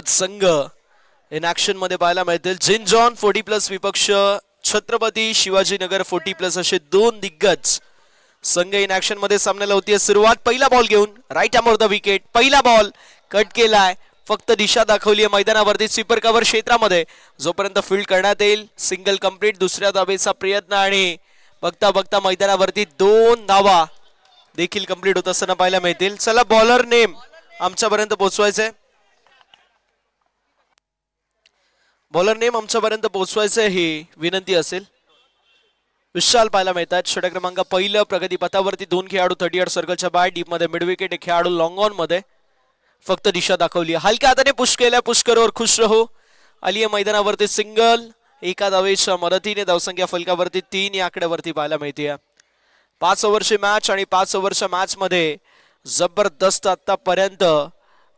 संघ in action मध्ये पाहायला मिळतील. जिंजॉन 40+ विपक्ष छत्रपती शिवाजीनगर 40+ असे दोन दिग्गज संघ इन ऍक्शन मध्ये सामन्याला होतीये सुरुवात. पहिला बॉल घेऊन राईट आर्म द विकेट. पहिला बॉल कट केलाय, फक्त दिशा दाखवली आहे मैदानावरती स्वीपर कव्हर क्षेत्रामध्ये. जोपर्यंत फील्ड करण्यात येईल सिंगल कंप्लीट. दुसऱ्या धावेचा प्रयत्न आणि बघता बघता मैदानावरती 2 धावा देखील कंप्लीट होत असताना पाहायला मिळतील. चला बॉलर नेम आमच्यापर्यंत पोहोचवायचंय. बॉलर नेम आमच्यापर्यंत पोहोचवायचं ही विनंती असेल. विशाल पाहायला मिळतात. षटक क्रमांक पहिलं प्रगती पथावरती 2 खेळाडू 30 यार्ड सर्कलच्या बाहेर. डीप मध्ये मिड विकेट. एक खेळाडू लॉंग ऑन मध्ये. फक्त दिशा दाखवली, हलक्या हाताने पुश केल्या. पुश करोवर खुश रहो आली आहे मैदानावरती सिंगल. एका धावेच्या मदतीने धावसंख्या फलकावरती 3 या आकड्यावरती पाहायला मिळते. 5 ओव्हरची मॅच आणि 5 ओव्हरच्या मॅच मध्ये जबरदस्त आतापर्यंत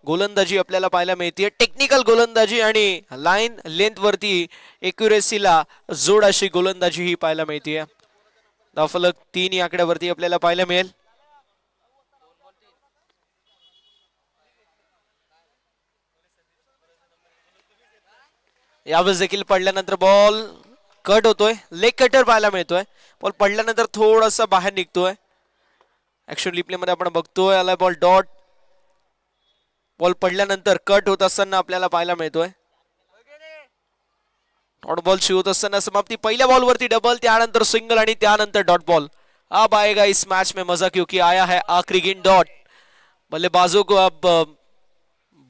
गोलंदाजी आपल्याला पाहायला मिळते. टेक्निकल गोलंदाजी आणि लाईन लेंथ वरती एक्युरेसीला जोड अशी गोलंदाजी ही पाहायला मिळते. धावफलक 3 या आकड्यावरती आपल्याला पाहायला मिळेल. यावेळेस देखील पडल्यानंतर बॉल कट होतोय. लेग कटर पाहायला मिळतोय. बॉल पडल्यानंतर थोडासा बाहेर निघतोय. ऍक्शन रिप्ले मध्ये आपण बघतोय आला बॉल डॉट. बॉल पडल्यानंतर कट होत असताना आपल्याला पाहायला मिळतोय. डॉट बॉल होत असताना समाप्ती. पहिल्या बॉल वरती डबल, त्यानंतर सिंगल आणि त्यानंतर डॉट बॉल. अब आएगा इस मैच में मजा क्योंकि आया है आखिरी गेंद डॉट. बल्लेबाजों को अब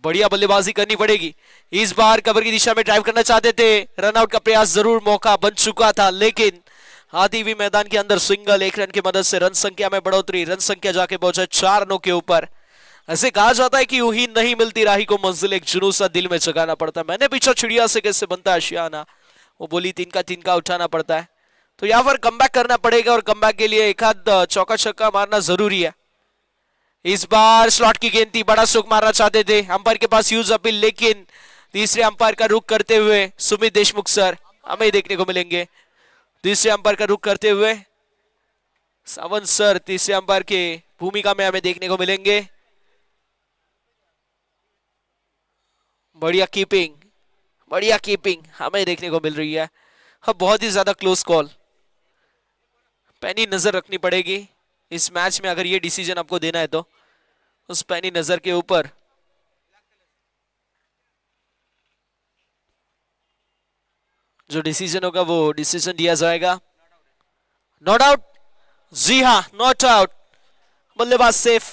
बढ़िया बल्लेबाजी करनी पड़ेगी. इस बार कवर की दिशा में ड्राइव करना चाहते थे. रनआउट का प्रयास जरूर मौका बन चुका था, लेकिन आधी हुई मैदान के अंदर सिंगल. 1 रन की मदद से रन संख्या में बढ़ोतरी. रन संख्या जाके पहुंचा 4 रनों के ऊपर. ऐसे कहा जाता है कि यूं ही नहीं मिलती राही को मंजिल, एक जुनून सा दिल में जगाना पड़ता है. मैंने पूछा चिड़िया से कैसे बनता है आशियाना, वो बोली तीन का उठाना पड़ता है. तो यहाँ पर कमबैक करना पड़ेगा और कमबैक के लिए एक आध चौका छक्का मारना जरूरी है. इस बार स्लॉट की गेंद थी, बड़ा स्ट्रोक मारना चाहते थे. अंपायर के पास यूज अपील, लेकिन तीसरे अंपायर का रुख करते हुए सुमित देशमुख सर हमें देखने को मिलेंगे. तीसरे अंपायर का रुख करते हुए सावंत सर तीसरे अंपायर की भूमिका में हमें देखने को मिलेंगे. बढ़िया कीपिंग हमें देखने को मिल रही है. अब बहुत ही ज्यादा क्लोज कॉल. पैनी नजर रखनी पड़ेगी इस मैच में. अगर ये डिसीजन आपको देना है तो उस पैनी नजर के ऊपर जो डिसीजन होगा वो डिसीजन दिया जाएगा. Not out. जी हाँ, नॉट आउट. बल्लेबाज सेफ.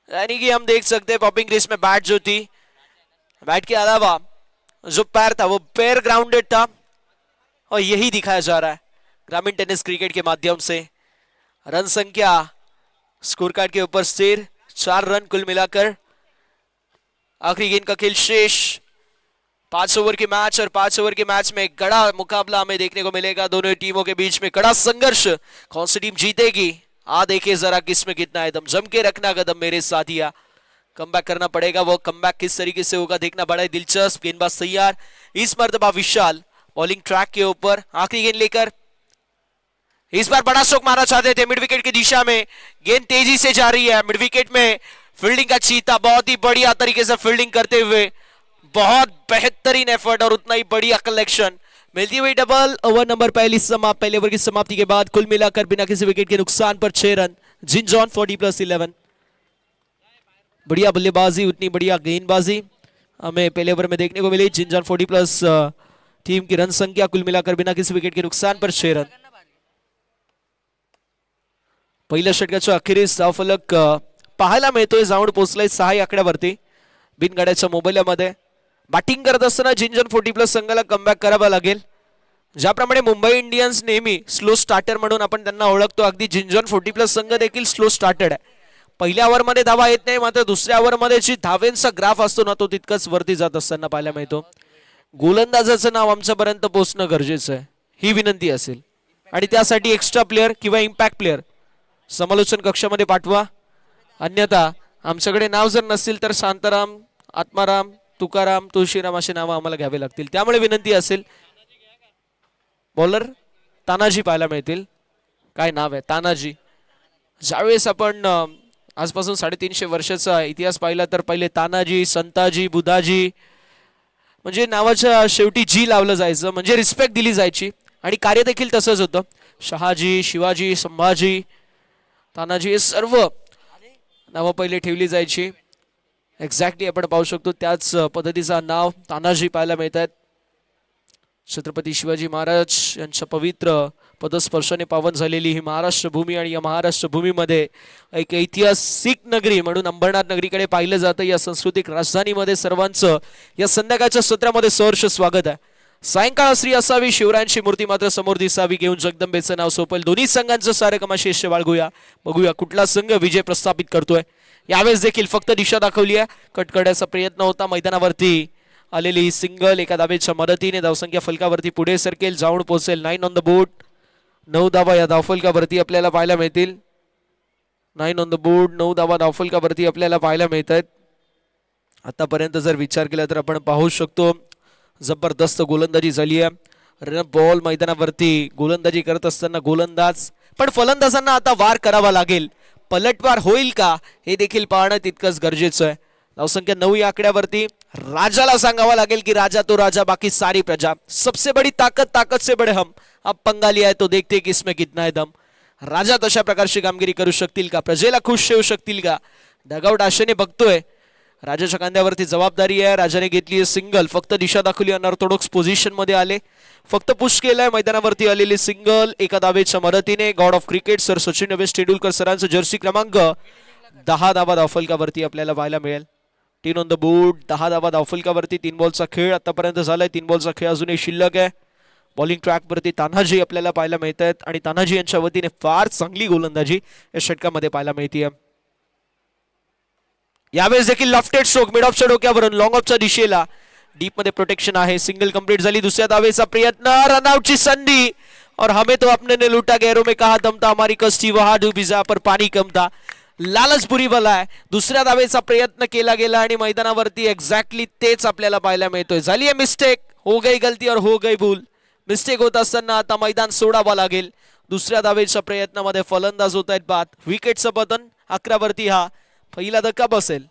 यानी कि हम देख सकते हैं पॉपिंग रेस में बैट जो थी, बैट के अलावा जो पैर था वो पैर ग्राउंडेड था, और यही दिखाया जा रहा है ग्रामीण टेनिस क्रिकेट के माध्यम से. रन संख्या स्कोर कार्ड के ऊपर स्थिर. 4 रन कुल मिलाकर. आखिरी गेंद का खेल शेष. 5 ओवर की मैच, और 5 ओवर के मैच में कड़ा मुकाबला हमें देखने को मिलेगा. दोनों टीमों के बीच में कड़ा संघर्ष. कौन सी टीम जीतेगी देखिए जरा किसमें कितना है दम. जम के रखना कदम मेरे साथिया. कमबैक करना पड़ेगा. वो कमबैक किस तरीके से होगा देखना बड़ा दिलचस्प. गेंदबाज तैयार. इस मर्तबा विशाल बॉलिंग ट्रैक के ऊपर आखिरी गेंद लेकर. इस बार बड़ा स्ट्रोक मारना चाहते थे मिड विकेट की दिशा में. गेंद तेजी से जा रही है मिड विकेट में. फील्डिंग का चीता बहुत ही बढ़िया तरीके से फील्डिंग करते हुए. बहुत बेहतरीन एफर्ट और उतना ही बढ़िया कलेक्शन. मिलती हुई डबल. ओवर नंबर पहले ओवर की समाप्ति के बाद कुल मिलाकर बिना किसी विकेट के नुकसान पर 6 रन. जिंजॉन 40+11. बढ़िया बल्लेबाजी, उतनी बढ़िया गेंदबाजी हमें पहले ओवर में देखने को मिली. जिंजॉन 40+ टीम की रन संख्या कुल मिलाकर बिना किसी विकेट के नुकसान पर 6 रन. पहिल्या षटकाच्या अखेरीस धावफलक पाहायला मिळतोय. जाऊन पोहोचलाय 6 आकड्यावरती बिनगाड्याच्या मोबाईलमध्ये. बॅटिंग करत असताना जिंजन 40+ संघाला कमबॅक करावा लागेल. ज्याप्रमाणे मुंबई इंडियन्स नेहमी स्लो स्टार्टर म्हणून आपण त्यांना ओळखतो, अगदी जिंजन 40+ संघ देखील स्लो स्टार्टेड आहे. पहिल्या ओव्हरमध्ये धावा येत नाही, मात्र दुसऱ्या ओव्हरमध्ये जी धावेंचा ग्राफ असतो ना तो तितकाच वरती जात असताना पाहायला मिळतो. गोलंदाजाचं नाव आमच्यापर्यंत पोहोचणं गरजेचं आहे, ही विनंती असेल. आणि त्यासाठी एक्स्ट्रा प्लेयर किंवा इम्पॅक्ट प्लेयर समालोचन कक्षामध्ये पाठवा. अन्यथा आमच्याकडे नाव जर नसतील तर शांताराम, आत्माराम, तुकाराम, तुळशीराम अशी नावं आम्हाला घ्यावी लागतील. त्यामुळे विनंती असेल. बॉलर तानाजी पाहायला मिळतील. काय नाव आहे तानाजी. ज्यावेळेस आपण आजपासून 350 वर्षाचा इतिहास पाहिला तर पहिले तानाजी, संताजी, बुधाजी, म्हणजे नावाच्या शेवटी जी लावलं जायचं, म्हणजे रिस्पेक्ट दिली जायची. आणि कार्य देखील तसंच होतं. शहाजी, शिवाजी, संभाजी, तानाजी हे सर्व नावं पहिले ठेवली जायची. एक्झॅक्टली आपण पाहू शकतो त्याच पद्धतीचा नाव तानाजी पाहायला मिळत आहेत. छत्रपती शिवाजी महाराज यांच्या पवित्र पदस्पर्शाने पावन झालेली ही महाराष्ट्र भूमी आणि या महाराष्ट्र भूमीमध्ये एक ऐतिहासिक नगरी म्हणून अंबरनाथ नगरीकडे पाहिलं जातं. या सांस्कृतिक राजधानीमध्ये सर्वांचं या संध्याकाळच्या सत्रामध्ये सहर्ष स्वागत आहे. सायंकाळ श्री असावी, शिवरायांची मूर्ती मात्र समोर दिसावी, घेऊन जगदंबेचं नाव सोपेल. दोन्ही संघांचं सारे कमाशी बाळगूया, बघूया कुठला संघ विजय प्रस्थापित करतोय. यावेळेस देखील फक्त दिशा दाखवली आहे, कटकड्याचा प्रयत्न होता. मैदानावरती आलेली सिंगल एका धावेच्या मदतीने धावसंख्या फलकावरती पुढे सरकेल, जाऊन पोहोचेल. 9 ऑन द बोर्ड, 9 धावा या धावफलकावरती आपल्याला पाहायला मिळतील. 9 ऑन द बोर्ड, 9 धावा धावफलकावरती आपल्याला पाहायला मिळत आहेत. आतापर्यंत जर विचार केला तर आपण पाहू शकतो जबरदस्त गोलंदाजी झाली आहे. रन बॉल मैदानावरती गोलंदाजी करत असताना गोलंदाज पण फलंदाजांना आता वार करावा लागेल. पलटवार होईल का हे देखील पाहणं तितकंच गरजेचं आहे. धावसंख्या 9 या आकड्यावरती राजाला सांगावा लागेल की राजा तो राजा बाकी सारी प्रजा. सबसे बड़ी ताकत से बड़े हम, अब पंगा लिया है तो देखते कि इसमें कितना है दम. राजा तशा प्रकारची कामगिरी करू शकतील का, प्रजेला खुश ठेवू शकतील का. डगआउट आशेने बघतोय. राजाच्या खांद्यावरती जबाबदारी आहे. राजाने घेतली सिंगल, फक्त दिशा दाखवली, अनऑर्थोडॉक्स पोझिशन मध्ये आले, फक्त पुश केलाय. मैदानावरती आलेली सिंगल एका धावेच्या मदतीने. God of cricket sir Sachin नवेश तेंडुलकर सरांचं जर्सी क्रमांक 10 धावा धावफलकावरती आपल्याला पाहायला मिळेल. 3 ऑन द बोर्ड, 10 धावा धावफलकावरती. 3 बॉलचा खेळ आतापर्यंत झालाय. 3 बॉलचा खेळ अजूनही शिल्लक आहे. बॉलिंग ट्रॅक वरती तान्हाजी आपल्याला पाहायला मिळत आहेत आणि तान्हाजी यांच्या वतीने फार चांगली गोलंदाजी या षटकामध्ये पाहायला मिळते. यावेळेस देखील लॉफ्टेड स्ट्रोक मिड ऑफच्या डोक्यावरून लॉंग ऑफच्या दिशेला डीप मध्ये प्रोटेक्शन आहे. सिंगल कंप्लीट झाली. दुसऱ्या धावेचा प्रयत्न, रनआउटची संधी और हमें तो अपने ने लूटा, गैरों में कहा दम था, हमारी कष्टी वहां डूबी जा पर पाणी कम था. लालच बुरी बला आहे. दुसऱ्या धावेचा प्रयत्न केला गेला आणि मैदानावरती एक्झॅक्टली तेच आपल्याला पाहायला मिळतोय. झाली आहे मिस्टेक, हो गई गलती और हो गई भूल. मिस्टेक होत असताना आता मैदान सोडावं लागेल. दुसऱ्या धावेच्या प्रयत्नामध्ये फलंदाज होत आहेत बाद. विकेटचं पतन 11 वरती हा पहिला धक्का बसेल.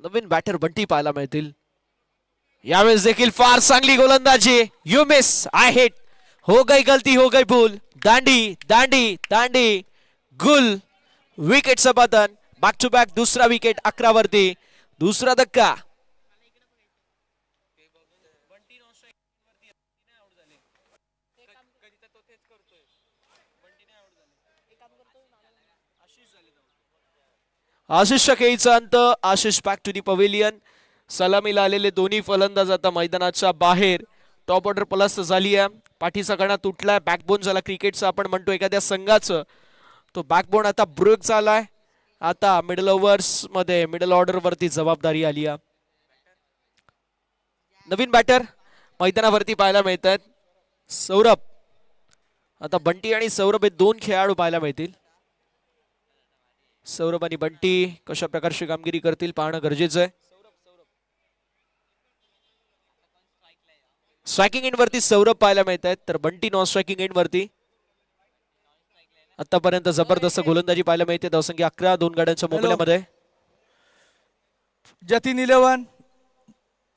नवीन बॅटर बंटी पाहायला मिळतील. यावेळेस देखील फार चांगली गोलंदाजी. यू मिस, आय हिट, हो गई गलती हो गई भूल. दांडी दांडी दांडी गुल. विकेटचं पतन. बॅक टू बॅक दुसरा विकेट 11 वरती. दुसरा धक्का. आशिषच्या खेळीचा अंत. Ashish back to the pavilion. सलामीला आलेले दोन्ही फलंदाज आता मैदानाच्या बाहेर. टॉप ऑर्डर पलस्त झाली आहे. पाठीचा कणा तुटलाय. बॅकबोन झाला क्रिकेटचा आपण म्हणतो एखाद्या संघाचं. तो बॅकबोन आता ब्रेक झालाय. आता मिडल ओव्हर्स मध्ये मिडल ऑर्डर वरती जबाबदारी आली आहे. नवीन बॅटर मैदानावरती पाहायला मिळत आहेत. सौरभ. आता बंटी आणि सौरभ हे 2 खेळाडू पाहायला मिळतील. सौरभ आणि बंटी कशा प्रकारची कामगिरी करतील पाहणं गरजेचं आहे. स्ट्रायकिंग एंड वरती सौरभ पाहायला मिळत आहेत तर बंटी नॉन स्ट्रायकिंग एंड वरती. आतापर्यंत जबरदस्त गोलंदाजी पाहायला मिळते. धावसंख्या 11 2 गाड्यांच्या मुकाबल्यामध्ये. जतीन 11,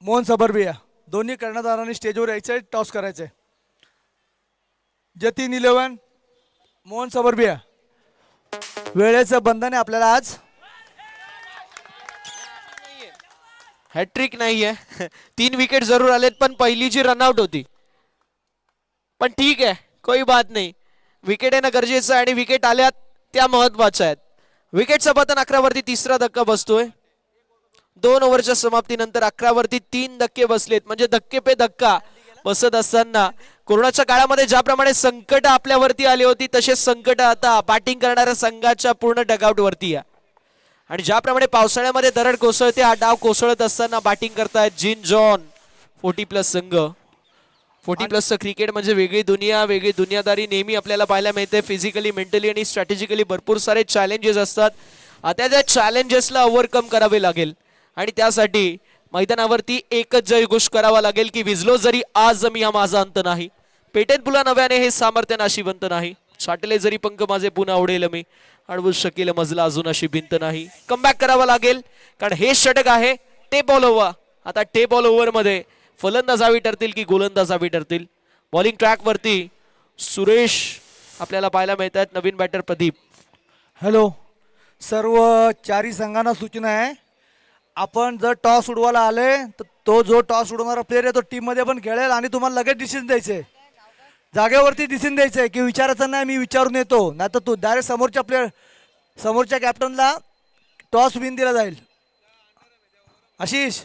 मोहन सबरबिया दोन्ही कर्णधारांनी स्टेजवर यायचंय, टॉस करायचंय. जतीन 11, मोहन सबरबिया. वेळेचं बंधन आहे आपल्याला आज. हॅट्रिक नाहीये. 3 विकेट जरूर आलेत पण पहिली जी रनआउट होती. पण ठीक आहे, कोई बात नाही. विकेट येणं गरजेचं आहे आणि विकेट आल्यात त्या महत्वाच्या आहेत. विकेटचं पतन 11 वरती तिसरा धक्का बसतोय. 2 ओव्हरच्या समाप्तीनंतर 11 वरती 3 धक्के बसलेत. म्हणजे धक्के पे धक्का बसत असताना कोरोनाच्या काळामध्ये ज्याप्रमाणे संकट आपल्यावरती आली होती तसे संकट आता बॅटिंग करणाऱ्या संघाच्या पूर्ण डगआउट वरती आहे. आणि ज्याप्रमाणे पावसाळ्यामध्ये दरड कोसळते हा डाव कोसळत असताना बॅटिंग करतायत जिन जॉन 40+ संघ. 40+ क्रिकेट म्हणजे वेगळी दुनिया, वेगळी दुनियादारी नेहमी आपल्याला पाहायला मिळते. फिजिकली, मेंटली आणि स्ट्रॅटेजिकली भरपूर सारे चॅलेंजेस असतात. आता त्या चॅलेंजेसला ओव्हरकम करावे लागेल आणि त्यासाठी मैदानावरती एकच जयघोष करावा लागेल की विजलो जरी आज मी हा माझा अंत नाही, पेटेन पुला नव्याने हे सामर्थ्य नाशिवंत नाही, छाटले जरी पंख माझे पुन्हा उडेल मी, अडवू शकेल मजला अजून अशी भिंत नाही. कमबॅक करावा लागेल कारण हे षटक आहे ते बॉल ओव्हर. आता ते बॉल ओव्हर मध्ये फलंदाज हवी ठरतील की गोलंदाज हवी ठरतील. बॉलिंग ट्रॅक वरती सुरेश आपल्याला पाहायला मिळतात, नवीन बॅटर प्रदीप. हॅलो, सर्व चारी संघांना सूचना आहे, आपण जर टॉस उडवायला आले तर तो जो टॉस उडवणारा प्लेअर आहे तो टीममध्ये पण खेळेल आणि तुम्हाला लगेच डिसिजन द्यायचे, जागेवरती डिसिजन द्यायचं की विचारायचं नाही मी विचारून येतो, नाही तर तू डायरेक्ट समोरच्या कॅप्टनला टॉस विन दिला जाईल. आशीष,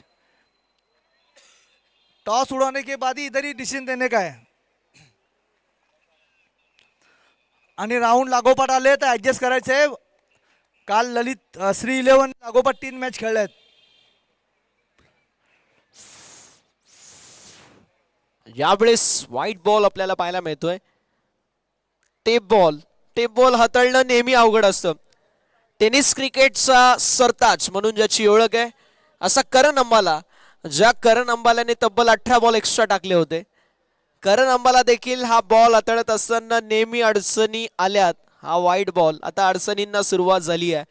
टॉस उड़ाने के बाद ही इधर ही डिसीजन देने का है आणि राऊंड लागोपाठ आले तर ऍडजस्ट करायचे. काल ललित श्री 11 लागोपाठ 3 मॅच खेळल्यात. यावेळेस व्हाईट बॉल आपल्याला पाहायला मिळतोय. टेप बॉल हाताळणं नेहमी अवघड असतं. टेनिस क्रिकेटचा सरताज म्हणून ज्याची ओळख आहे असा करण अंबाला, ज्या करण अंबालाने तब्बल 18 बॉल एक्स्ट्रा टाकले होते, करण अंबाला देखील हा बॉल हाताळत असताना नेहमी अडचणी आल्यात. हा व्हाईट बॉल, आता अडचणींना सुरुवात झाली आहे.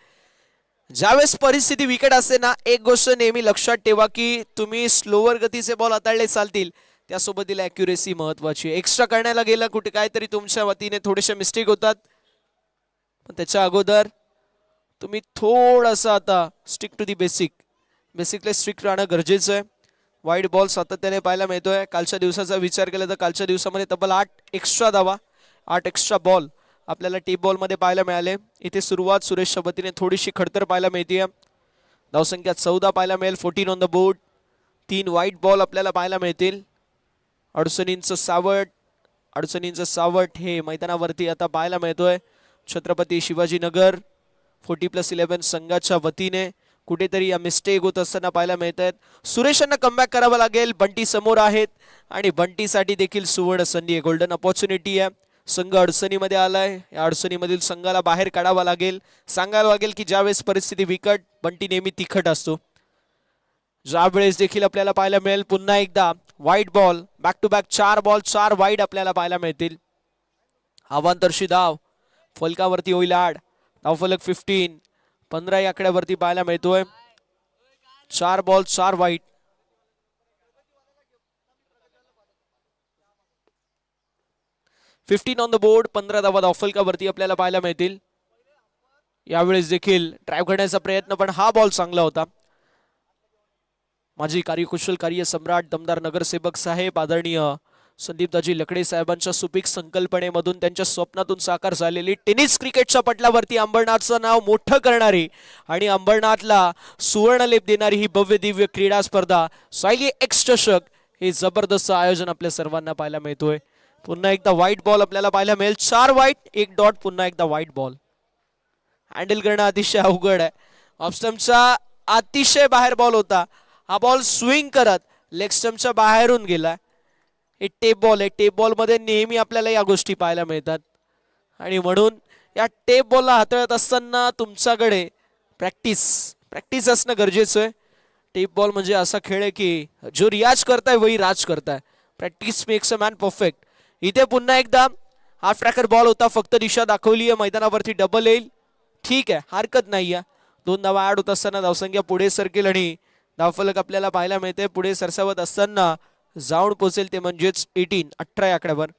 ज्यावेळेस परिस्थिती विकेट असते ना, एक गोष्ट नेहमी लक्षात ठेवा की तुम्ही स्लोवर गतीचे बॉल हाताळले चालतील, त्यासोबत तिला ॲक्युरेसी महत्वाची आहे. एक्स्ट्रा करण्याला गेलं कुठे काहीतरी तुमच्या वतीने थोडेसे मिस्टेक होतात, पण त्याच्या अगोदर तुम्ही थोडंसं आता stick to the basically strict राहणं गरजेचं आहे. वाईट बॉल सातत्याने पाहायला मिळतोय. कालच्या दिवसाचा विचार केला तर कालच्या दिवसामध्ये तब्बल 8 एक्स्ट्रा धावा, 8 एक्स्ट्रा बॉल आपल्याला टीप बॉलमध्ये पाहायला मिळाले. इथे सुरुवात सुरेशच्या वतीने थोडीशी खडतर पाहायला मिळते. धावसंख्या 14 पाहायला मिळेल. 14 on the board. 3 white ball आपल्याला पाहायला मिळतील. अडचणींचं सावट हे मैदानावरती आता पाहायला मिळतोय. छत्रपती शिवाजीनगर 40+11 संघाच्या वतीने कुठेतरी या मिस्टेक होत असताना पाहायला मिळत आहेत. सुरेशांना कमबॅक करावं लागेल. बंटी समोर आहेत आणि बंटीसाठी देखील सुवर्ण संधी आहे, गोल्डन अपॉर्च्युनिटी आहे. संघ अडचणीमध्ये आलाय, या अडचणीमधील संघाला बाहेर काढावा लागेल. सांगायला लागेल की ज्यावेळेस परिस्थिती बिकट, बंटी नेहमी तिखट असतो. ज्यावेळेस देखील आपल्याला पाहायला मिळेल पुन्हा एकदा wide ball, back to back 4 ball 4 wide आपल्याला पाहायला मिळतील. आव्हानतर्शी धाव फलकावरती होईल आड. धावफलक 15 या आकड्यावरती पाहायला मिळतोय. 4 बॉल 4 वाईट. On the board. 15 धावा धावफलकावरती आपल्याला पाहायला मिळतील. यावेळेस देखील ड्राईव्ह करण्याचा प्रयत्न, पण हा बॉल चांगला होता. माझी कार्यकुशल कार्य सम्राट दमदार नगरसेवक साहेब आदरणीय संदीपदाजी लकडे साहेबांच्या सुपीक संकल्पनेमधून त्यांच्या स्वप्नातून साकार झालेली टेनिस क्रिकेटच्या पटलावरती अंबरनाथचं नाव मोठं करणारी आणि अंबरनाथला सुवर्णलेप देणारी ही भव्य दिव्य क्रीडा स्पर्धा सायली एक्स चषक, हे जबरदस्त आयोजन आपल्या सर्वांना पाहायला मिळतोय. पुन्हा एकदा व्हाईट बॉल आपल्याला पाहायला मिळेल. 4 वाईट 1 डॉट. पुन्हा एकदा व्हाईट बॉल. हँडल करणं अतिशय अवघड आहे. ऑफस्टम्पचा अतिशय बाहेर बॉल होता. हा बॉल स्विंग करत लेग स्टम्पच्या बाहेरून गेला. हे टेप बॉल आहे. टेप बॉल मध्ये नेहमी आपल्याला या गोष्टी पाहायला मिळतात आणि म्हणून या टेप बॉलला हाताळत असताना तुमच्याकडे प्रॅक्टिस असणं गरजेचं आहे. टेप बॉल म्हणजे असा खेळ आहे की जो रियाज करताय वही राज करताय. Practice makes a man perfect. इथे पुन्हा एकदा हाफ ट्रॅकर बॉल होता, फक्त दिशा दाखवली आहे. मैदानावरती डबल येईल, ठीक आहे, हरकत नाही आहे. 2 धावा ऍड होत असताना धावसंख्या पुढे सरकेल आणि धावफलक आपल्याला पाहायला मिळते. पुढे सरसावत असताना जाऊन पोहोचेल ते म्हणजेच 18 या आकड्यावर.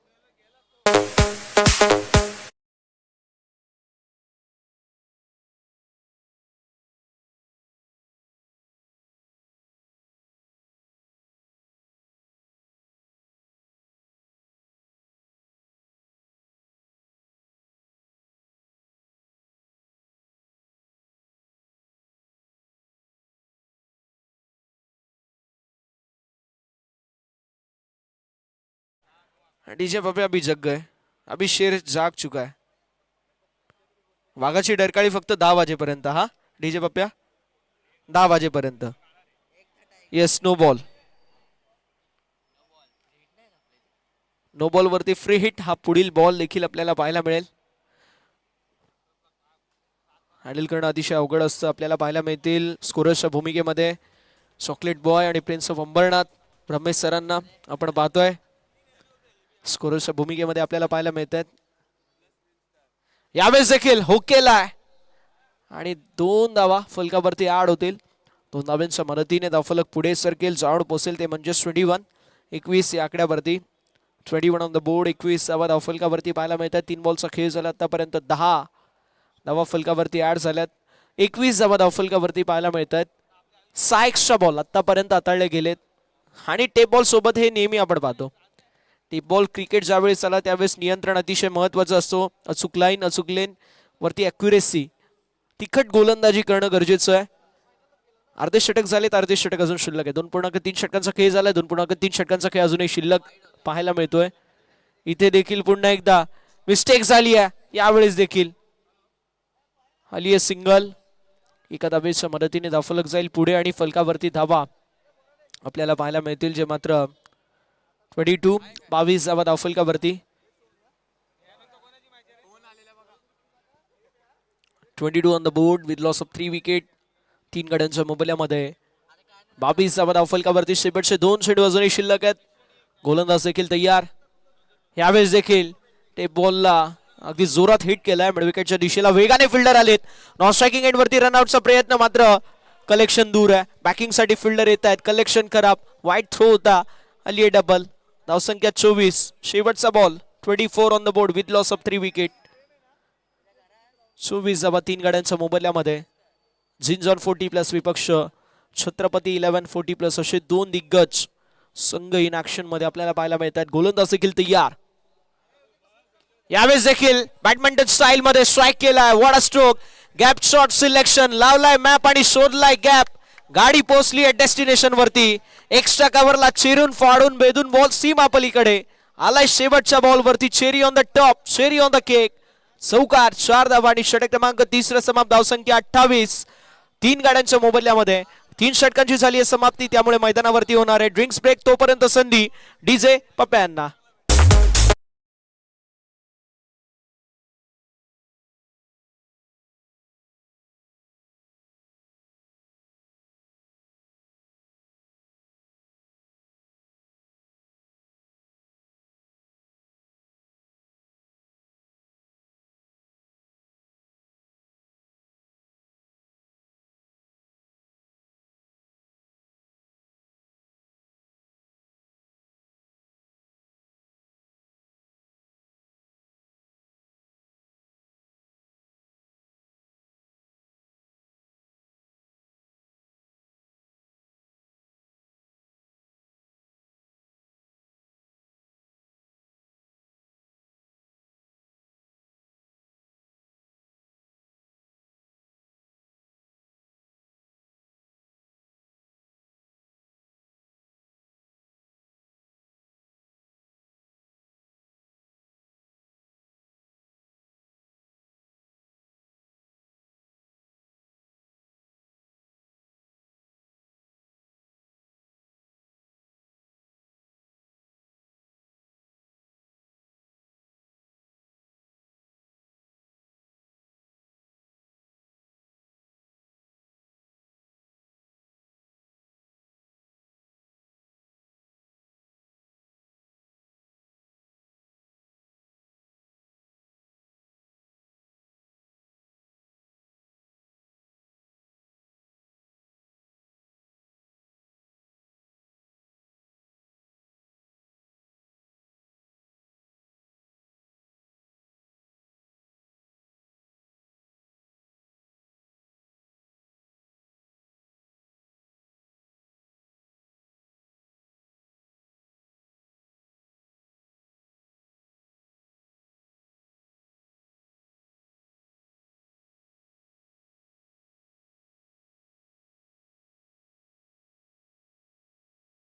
डीजे पप्पे अभी जग गए, अभी शेर जाग चुका है. वाघाची डरकाळी फक्त 10 वाजेपर्यंत. हा डीजे पप्प्या 10 वाजेपर्यंत. Yes, no ball. No ball वरती फ्री हिट हा पुढील बॉल देखील आपल्याला पाहायला मिळेल. हँडल करणं अतिशय अवघड असतं. आपल्याला पाहायला मिळतील स्कोरर्सच्या भूमिकेमध्ये चॉकलेट बॉय आणि प्रिन्स ऑफ अंबरनाथ ब्रह्मेश सरांना आपण पाहतोय. स्कोरर्सच्या भूमिकेमध्ये आपल्याला पाहायला मिळत आहेत. यावेळेस देखील हुक केलाय आणि 2 धावा फलकावरती ऍड होतील. 2 धावांच्या मदतीने धावफलक पुढे सरकेल, जवळ पोहोचेल ते म्हणजे 21 या आकड्यावरती. 21 ऑन द बोर्ड. 21 धावा धावफलकावरती पाहायला मिळतात. 3 बॉलचा खेळ झाला आतापर्यंत. 10 धावा फलकावरती ऍड झाल्यात. 21 धावा धावफलकावरती पाहायला मिळतात. 6 एक्स्ट्रा बॉल आतापर्यंत हाताळले गेलेत आणि टेप बॉल सोबत हे नेहमी आपण पाहतो. टेप बॉल क्रिकेट ज्यावेळेस आला त्यावेळेस नियंत्रण अतिशय महत्वाचं असतो. अचूक लाईन, अचूक लेन वरती अॅक्युरेसी, तिखट गोलंदाजी करणं गरजेचं आहे. अर्धे षटक झालेत, अर्धे षटक अजून शिल्लक आहे. 2.3 षटकांचा खेळ झालाय. 2.3 षटकांचा खेळ अजूनही शिल्लक पाहायला मिळतोय. इथे देखील पुन्हा एकदा मिस्टेक झाली आहे. यावेळेस देखील आली आहे सिंगल. एका धावेच्या मदतीने धावफलक जाईल पुढे आणि फलकावरती धावा आपल्याला पाहायला मिळतील, जे मात्र 22 धावा धावफलकावरती. 22 on the board with loss of 3 wicket. 3 गड्यांच्या मोबदल्यामध्ये 22 धावा धावफलकावरती. शेवटचे 2 चेंडू अजूनही शिल्लक आहेत. गोलंदाज देखील तयार. यावेळेस देखील टेप बॉलला अगदी जोरात हिट केलाय. मिडविकेटच्या दिशेला वेगाने फिल्डर आलेत. नॉन स्ट्रायकिंग एंड वरती रनआउटचा प्रयत्न, मात्र कलेक्शन दूर आहे. बॅकिंग साठी फिल्डर येत आहेत. कलेक्शन खराब. वाईट थ्रो होता. आली आहे डबल. धावसंख्या 24. शेवटचा ball. 24 on the board with loss of 3 wicket. 24 धावा 3 गाड्यांच्या मोबदल्यामध्ये. झिंजॉन 40+ विपक्ष छत्रपती 11 40+ असे 2 दिग्गज संघ इन ऍक्शन मध्ये आपल्याला पाहायला मिळतात. गोलंदाज देखील तयार. यावेळेस देखील बॅडमिंटन स्टाईल मध्ये स्ट्राईक केलाय. What a stroke. Gap shot selection. लावलाय मॅप आणि शोधलाय गॅप. गाडी पोहोचली आहे डेस्टिनेशन वरती. एक्स्ट्रा कव्हरला चिरून फाडून बेदून बॉल सीमा पलीकडे आलाय. शेवटच्या बॉल वरती cherry on the top, cherry on the cake. चौकार. 4 धावा आणि षटक क्रमांक 3 समाप्त. धावसंख्या 28. 3 गाड्यांच्या मोबदल्यामध्ये 3 षटकांची झाली आहे समाप्ती. त्यामुळे मैदानावरती होणार आहे ड्रिंक्स ब्रेक. तोपर्यंत संधी डीजे पप्प्यांना.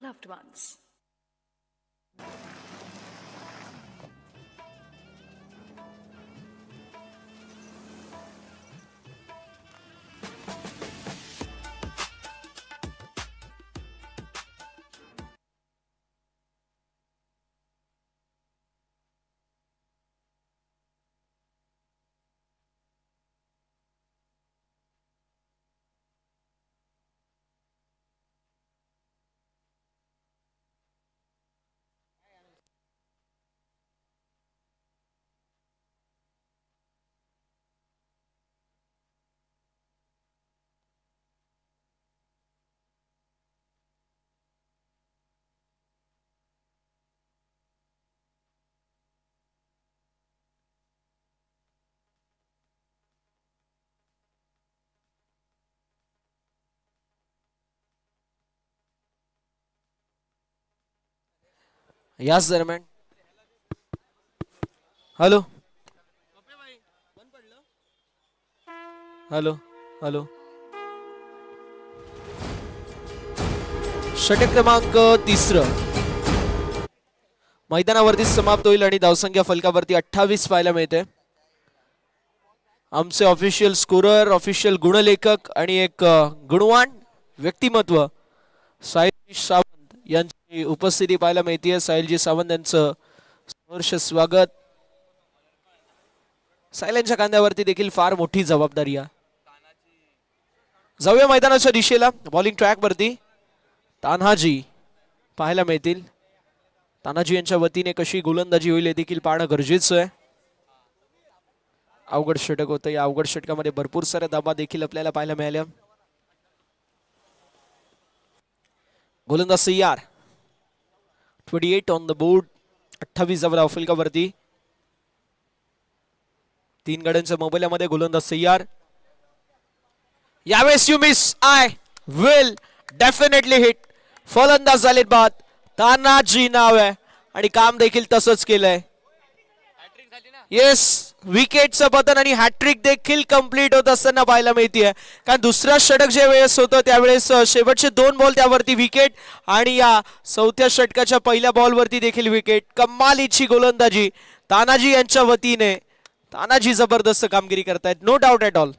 Loved ones. याच दरम्यान हॅलो हॅलो हॅलो षटक क्रमांक 3 मैदानावरती समाप्त होईल आणि धावसंख्या फलकावरती 28 पाहायला मिळते. आमचे ऑफिशियल स्कोरर, ऑफिशियल गुणलेखक आणि एक गुणवान व्यक्तिमत्व साहिल सावंत यांची उपस्थिती पाहायला मिळते. साहिलजी सावंत यांचं सहर्ष स्वागत. साहिलांच्या खांद्यावरती देखील फार मोठी जबाबदारी आहे. जाऊया मैदानाच्या दिशेला. बॉलिंग ट्रॅक वरती तान्हाजी पाहायला मिळतील. तानाजी यांच्या वतीने कशी गोलंदाजी होईल हे देखील पाहणं गरजेचं आहे. अवघड षटक होतं. या अवघड षटकामध्ये भरपूर साऱ्या धाबा देखील आपल्याला पाहायला मिळाल्या. गोलंदाज तयार. 28 ऑन द बोर्ड. 28 धावा फलकावरती. 3 गड्यांच्या मोबाईलमध्ये गोलंदाज तयार. यावेळेस you miss I will definitely hit. फलंदाज झालेत बाद. तानाजी नाव आहे आणि काम देखील तसंच केलंय. येस विकेटचं पतन आणि हॅट्रिक देखील कंप्लीट होत असताना पाहायला मिळते. कारण दुसरा षटक जे वेळेस होतं त्यावेळेस शेवटचे 2 बॉल त्यावरती विकेट आणि या चौथ्या षटकाच्या पहिल्या बॉलवरती देखील विकेट. कमालीची गोलंदाजी तानाजी यांच्या वतीने. तानाजी जबरदस्त कामगिरी करतायत, नो डाऊट ॲट ऑल.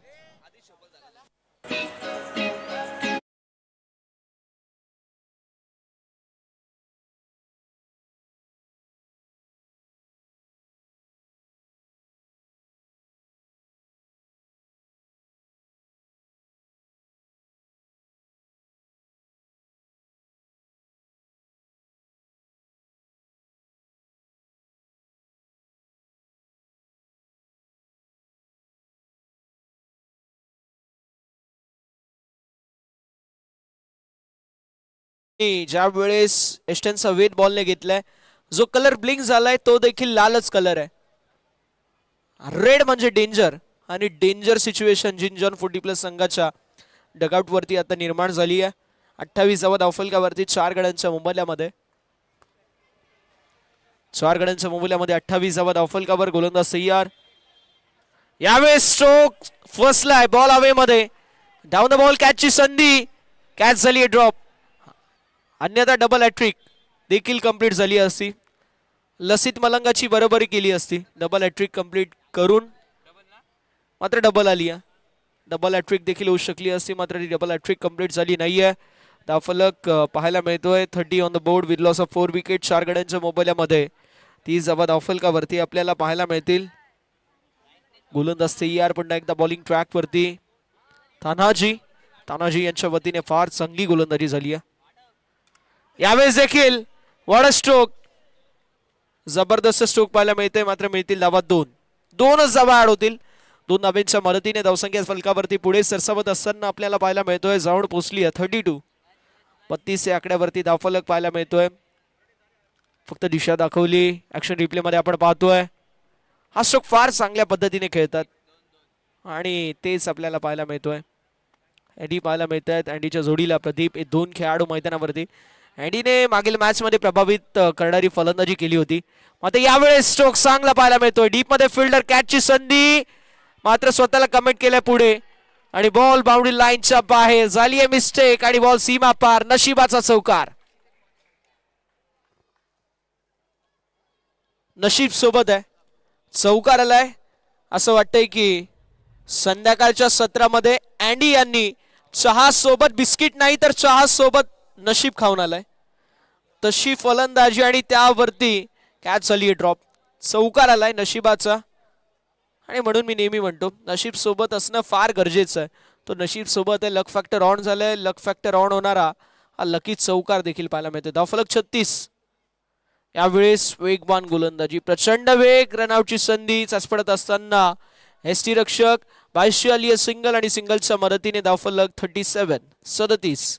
ज्या वेळेस एस्टनचा वेट बॉलने घेतलाय, जो कलर ब्लिंक झालाय तो देखील लालच कलर आहे. रेड म्हणजे डेंजर आणि डेंजर सिच्युएशन जिंजॉन 40+ संघाच्या डगआउट वरती आता निर्माण झाली आहे. 28 धावा धावफलकावरती 4 गड्यांच्या मुंबईमध्ये. 4 गड्यांच्या मुंबईमध्ये 28 धावा धावफलकावर. गोलंदाज तयार. यावेळेस स्ट्रोक फसलाय बॉल हवे मध्ये. डाऊन द बॉल कॅचची संधी. कॅच झाली ड्रॉप. अन्यथा डबल हॅट्रिक देखील कंप्लीट झाली असती. लसित मलंगाची बरोबरी केली असती डबल हॅट्रिक कंप्लीट करून. मात्र डबल आली आहे. डबल हॅट्रिक देखील होऊ शकली असती मात्र ती डबल हॅट्रिक कंप्लीट झाली नाहीये. धावफलक पाहायला मिळतोय 30 on the board with loss of 4 wicket. 4 गड्यांच्या मोबाईलमध्ये 30 धावा धावफलकावरती आपल्याला पाहायला मिळतील. गोलंदाज तयार. पुन्हा एकदा बॉलिंग ट्रॅक वरती तानाजी यांच्या वतीने फार चांगली गोलंदाजी झाली आहे. यावेळेस देखील वॉट अ स्ट्रोक. जबरदस्त स्ट्रोक पाहायला मिळते मात्र मिळतील धावा 2च धावा ऍड होतील. 2 धावांच्या मदतीने धावसंख्या फलकावरती पुढे सरसावत असताना आपल्याला पाहायला मिळतोय. जाऊन पोहोचली आहे 32. 32 या आकड्यावरती धावफलक पाहायला मिळतोय. फक्त दिशा दाखवली. ऍक्शन रिप्ले मध्ये आपण पाहतोय हा स्ट्रोक फार चांगल्या पद्धतीने खेळतात आणि तेच आपल्याला पाहायला मिळतोय. अँडी पाहायला मिळत आहेत. अँडीच्या जोडीला प्रदीप हे 2 खेळाडू मैदानावरती. अँडीने मागील मॅच मध्ये प्रभावित करणारी फलंदाजी केली होती मात्र यावेळेस स्ट्रोक चांगला पाहायला मिळतोय. डीप मध्ये फिल्डर कॅचची संधी मात्र स्वतःला कमेंट केल्या पुढे आणि बॉल बाउंड्री लाईनच्या बाहेर. झाली आहे मिस्टेक आणि बॉल सीमा पार. नशिबाचा चौकार. नशीब सोबत आहे. चौकार आलाय. असं वाटतंय की संध्याकाळच्या सत्रामध्ये अँडी यांनी चहा सोबत बिस्किट नाही तर चहा सोबत नशीब खाऊन आलाय. तशी फलंदाजी आणि त्यावरती कॅच झाली ड्रॉप. चौकार आलाय नशिबाचा आणि म्हणून मी नेहमी म्हणतो नशीब सोबत असणं फार गरजेचं आहे. तो नशीब सोबत आहे. लक फॅक्टर ऑन झालंय. लक फॅक्टर ऑन होणारा हा लकी चौकार देखील पाहायला मिळतो. धावफलक 36. यावेळेस वेगवान गोलंदाजी. प्रचंड वेग. रनआउटची संधी चाचपडत असताना एसटी रक्षक 22 आली आहे सिंगल आणि सिंगलच्या मदतीने धावफलक 37.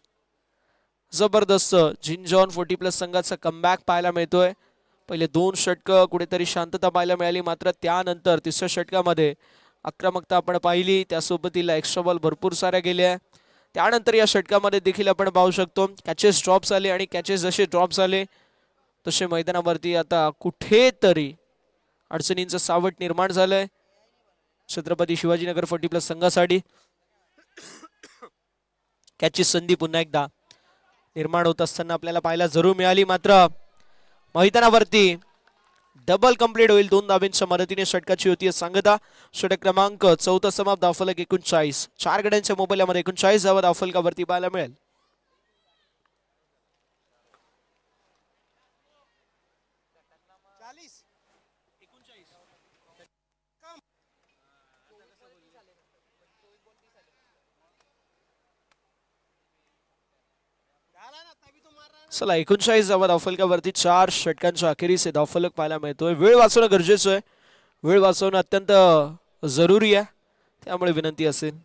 जबरदस्त जिंजॉन 40+ संघाचा कमबॅक पाहायला मिळतोय. पहिले 2 षटकं कुठेतरी शांतता पाहायला मिळाली मात्र त्यानंतर 3ऱ्या षटकामध्ये आक्रमकता आपण पाहिली. त्यासोबतीला एक्स्ट्रा बॉल भरपूर साऱ्या गेल्या. त्यानंतर या षटकामध्ये देखील आपण पाहू शकतो कॅचेस ड्रॉप झाले आणि कॅचेस जसे ड्रॉप झाले तसे मैदानावरती आता कुठेतरी अडचणींचं सावट निर्माण झालंय छत्रपती शिवाजीनगर 40+ संघासाठी. कॅचची संधी पुन्हा एकदा निर्माण होत असताना आपल्याला पाहायला जरूर मिळाली, मात्र मैदानावरती डबल कंप्लीट होईल 2 धाब्यांच्या मदतीने. षटकाची होती सांगता. षटक क्रमांक 14 समाप्त. धावफलक 39. 4 गड्यांच्या मोबाईलमध्ये 39 धावा धावफलकावरती पाहायला मिळेल. चला 39 धावा धावफलकावरती 4 षटकांच्या अखेरीस हे धावफलक पाहायला मिळतोय. वेळ वाचवणं गरजेचं आहे, वेळ वाचवणं अत्यंत जरुरी आहे, त्यामुळे विनंती असेल.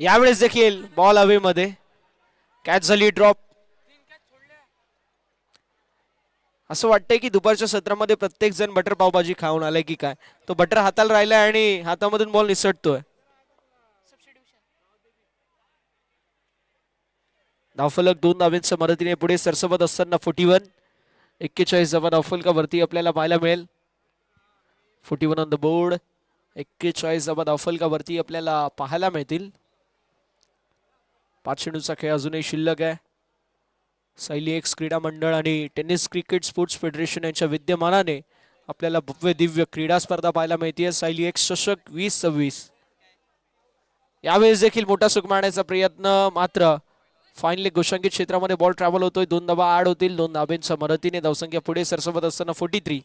यावेळेस देखील बॉल हवेमध्ये, कॅच झाली ड्रॉप. असं वाटतंय की दुपारच्या सत्रामध्ये प्रत्येक जण बटर पावभाजी खाऊन आलाय की काय. तो बटर हाताला राहिलाय आणि हातामधून बॉल निसटतोय. धावफलक 2 धाब्यांच्या मदतीने पुढे सरसवत असताना 41. 41 धावा धावफलकावरती आपल्याला पाहायला मिळेल. 41 ऑन द बोर्ड. 41 धावा धावफलकावरती आपल्याला पाहायला मिळतील. 5 चेंडूचा खेळ अजूनही शिल्लक आहे. सायली एक्स क्रीडा मंडळ आणि टेनिस क्रिकेट स्पोर्ट्स फेडरेशन यांच्या विद्यमानाने आपल्याला भव्य दिव्य क्रीडा स्पर्धा पाहायला मिळते. सायली एक्स चषक 2026. यावेळेस देखील मोठा सुख मारण्याचा प्रयत्न, मात्र फायनली गोशांकित क्षेत्रामध्ये बॉल ट्रॅव्हल होतोय. 2 धावा आड होतील 2 धाब्यांच्या मदतीने. धावसंख्या पुढे सरसवत असताना 43.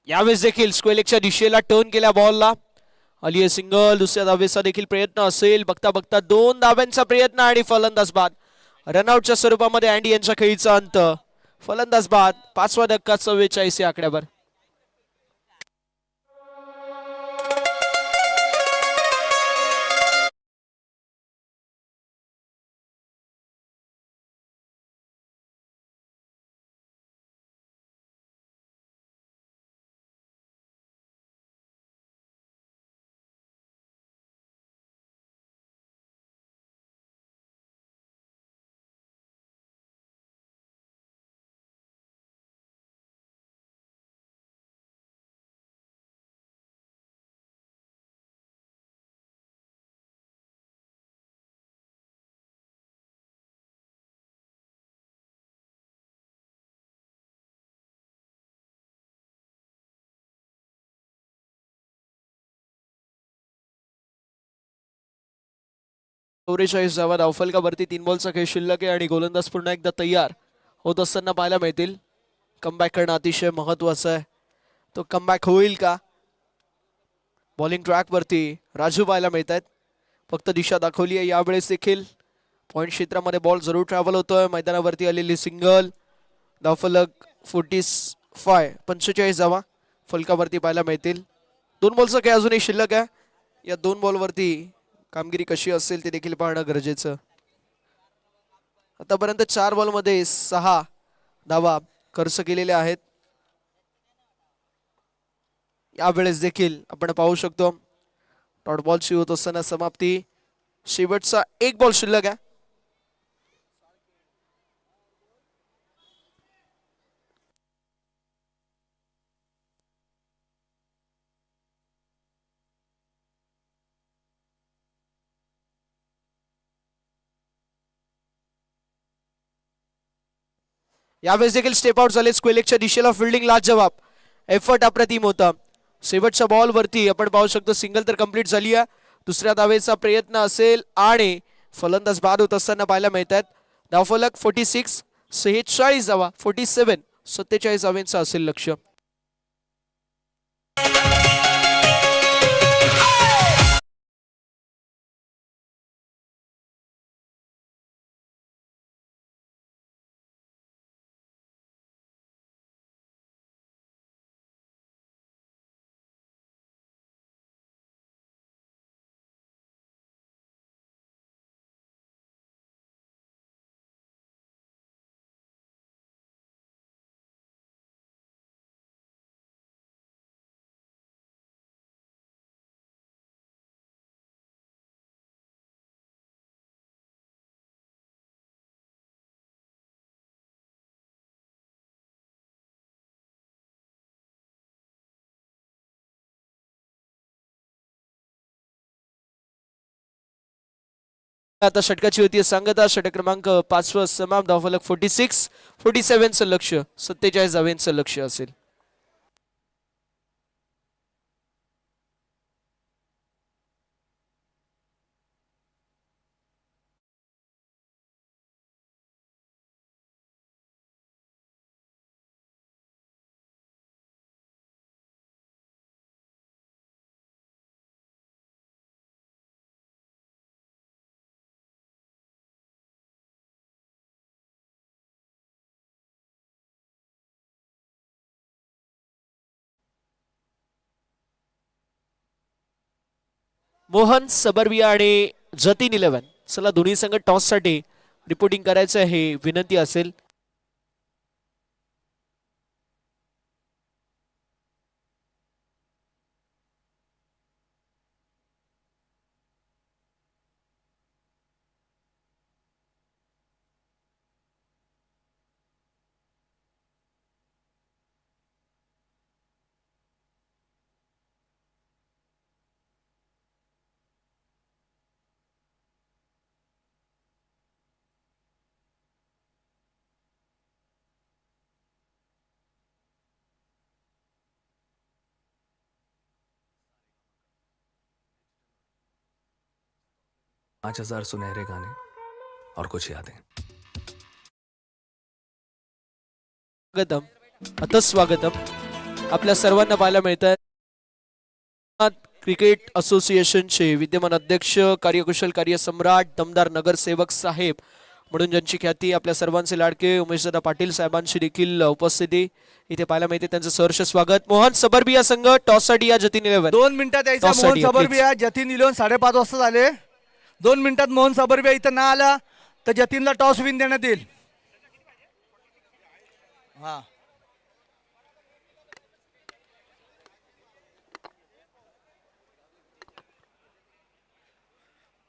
यावेळेस देखील स्क्वेलेकच्या दिशेला टर्न केल्या बॉलला. अली सिंगल. दुसऱ्या धावेचा देखील प्रयत्न असेल. बघता बघता 2 धाब्यांचा प्रयत्न आणि फलंदाज बाद. रनआउटच्या स्वरूपामध्ये अँडी यांच्या खेळीचा अंत. फलंदाज बाद. 5वा धक्का 44 या आकड्यावर. चौवेचाळीस धावा धावफलकावरती. 3 बॉलचा खेळ शिल्लक आहे आणि गोलंदाज पुन्हा एकदा तयार होत असताना पाहायला मिळतील. कमबॅक करणं अतिशय महत्वाचं आहे. तो कमबॅक होईल का? बॉलिंग ट्रॅक वरती राजू पाहायला मिळत आहेत. फक्त दिशा दाखवली आहे. यावेळेस देखील पॉइंट क्षेत्रामध्ये बॉल जरूर ट्रॅव्हल होतोय. मैदानावरती आलेली सिंगल. धावफलक 45 धावा फलकावरती पाहायला मिळतील. 2 बॉलचा खेळ अजूनही शिल्लक आहे. या 2 बॉलवरती कामगिरी कशी असेल ते देखील पाहणं गरजेचं. आतापर्यंत 4 बॉलमध्ये 6 धावा खर्च केलेल्या आहेत. यावेळेस देखील आपण पाहू शकतो डॉट बॉलची होत असताना समाप्ती. शेवटचा 1 बॉल शिल्लक आहे. यावेळेस देखील स्टेप आउट झाले. स्क्वेलेकच्या दिशेला फिल्डिंग लाजवाब. एफर्ट अप्रतिम होता. शेवटच्या बॉल वरती आपण पाहू शकतो सिंगल तर कंप्लीट झाली आहे. दुसऱ्या धावेचा प्रयत्न असेल आणि फलंदाज बाद होत असताना पाहायला मिळत आहेत. धावफलक 46, 46 धावा, 47, 47 धावांचा असेल लक्ष. आता षटकाची होती सांगता. षटक क्रमांक 5 समाप्त. धावफलक 46, 47 लक्ष, 47 धावांचं लक्ष असेल. मोहन सबरबिया आणि जतीन 11. चला दोन्ही संघ टॉस साठी रिपोर्टिंग करायचं आहे विनंती असेल. पाँच 5,000 सुनहरे गाने और कुछ यादें. स्वागतम, आता स्वागतम आपल्या सर्वांना पाहायला मिळतात. क्रिकेट असोसिएशनचे विद्यमान अध्यक्ष, कार्यकुशल कार्यसम्राट, दमदार नगरसेवक साहेब म्हणून ज्यांची ख्याती, आपल्या सर्वांचे लाडके उमेशदादा पाटील साहेबांची देखील उपस्थिती इथे पाहायला मिळते. त्यांचं सहर्ष स्वागत. मोहन सबरबिया संघ टॉस साठी या जतीन 11. 2 मिनिटात यायचा टॉस मोहन साठी, सबरबिया. जतीन 11 5:30 वाजता झाले. 2 मिनिटात मोहन सबरबिया इथं ना आला तर जतीनला टॉस विन देण्यात येईल. हा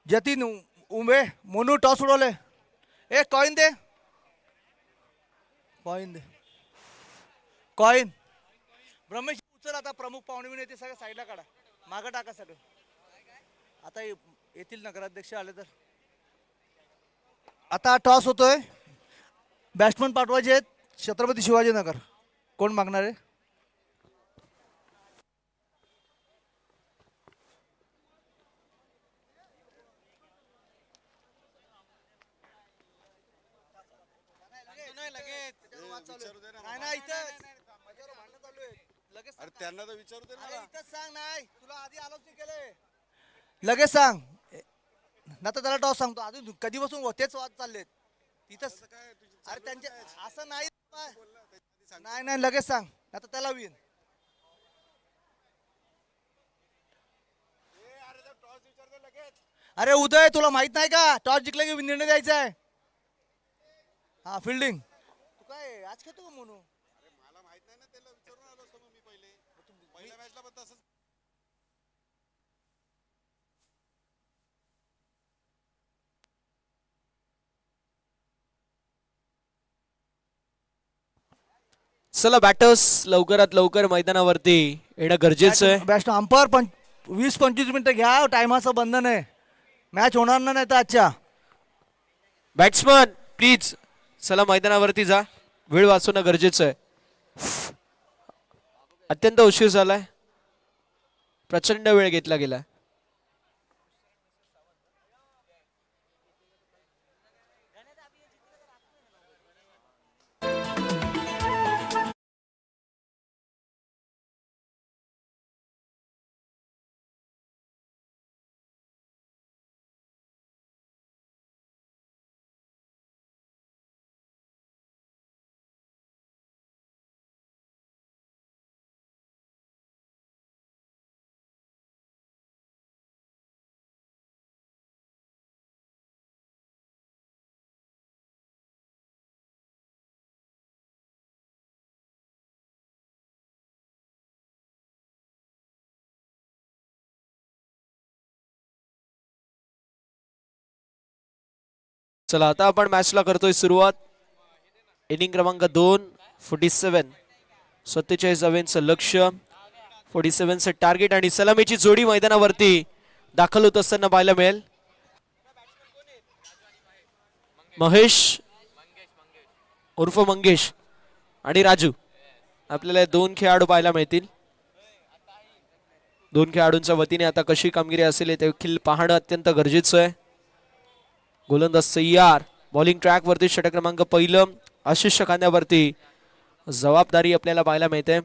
जतीन उभे. मोनू टॉस उडवले. A coin they, coin they, coin. Brahmesh उचल. आता प्रमुख पाहुणे म्हणून येते, सगळं साईडला काढा, मागं टाका सगळं. आता येतील नगराध्यक्ष आले तर. आता टॉस होतोय. बॅट्समन पाठवायचे आहेत छत्रपती शिवाजीनगर. कोण मागणार आहे? नाही नाही इथं माझ्यावर भांडण चालू आहे. लगेच अरे त्यांना तर विचारू दे ना. इथंच सांग. नाही तुला आधी आलोच नाही केलंय. लगेच सांग ना तर त्याला टॉस सांगतो. अजून कधीपासून तेच वाद चाललेत तिथं. अरे त्यांचे असं नाही. नाही नाही लगेच सांग ना तर त्याला विन. अरे उदय तुला माहित नाही का टॉस जिंकले की निर्णय द्यायचा आहे. हा फिल्डिंग तू काय आज खेळतो का म्हणून? मला माहित नाही ना, त्याला विचारून आलो असतो मग मी पहिल्या मॅचला पण तसंच. चला बॅटर्स लवकरात लवकर मैदानावरती येणं गरजेचं आहे. बॅस्ट अंपायर 20-25 मिनिटं घ्या. टायमाचं बंधन आहे. मॅच होणार नाही तर आजच्या. बॅट्समन प्लीज चला मैदानावरती जा. वेळ वाचवणं गरजेचं आहे. अत्यंत उशीर झालाय. प्रचंड वेळ घेतला गेला. चला आता आपण मॅचला करतोय सुरुवात. इनिंग क्रमांक 2, 47, 47 धावांचं लक्ष, 47चं टार्गेट आणि सलामीची जोडी मैदानावरती दाखल होत असताना पाहायला मिळेल. महेश उर्फ मंगेश आणि राजू आपल्याला 2 खेळाडू पाहायला मिळतील. 2 खेळाडूंच्या वतीने आता कशी कामगिरी असेल हे देखील पाहणं अत्यंत गरजेचं आहे. गोलंदाज तयार, बॉलिंग ट्रॅक वरती षटक क्रमांक 1 आशिष खांद्यावरती जबाबदारी आपल्याला पाहायला मिळते.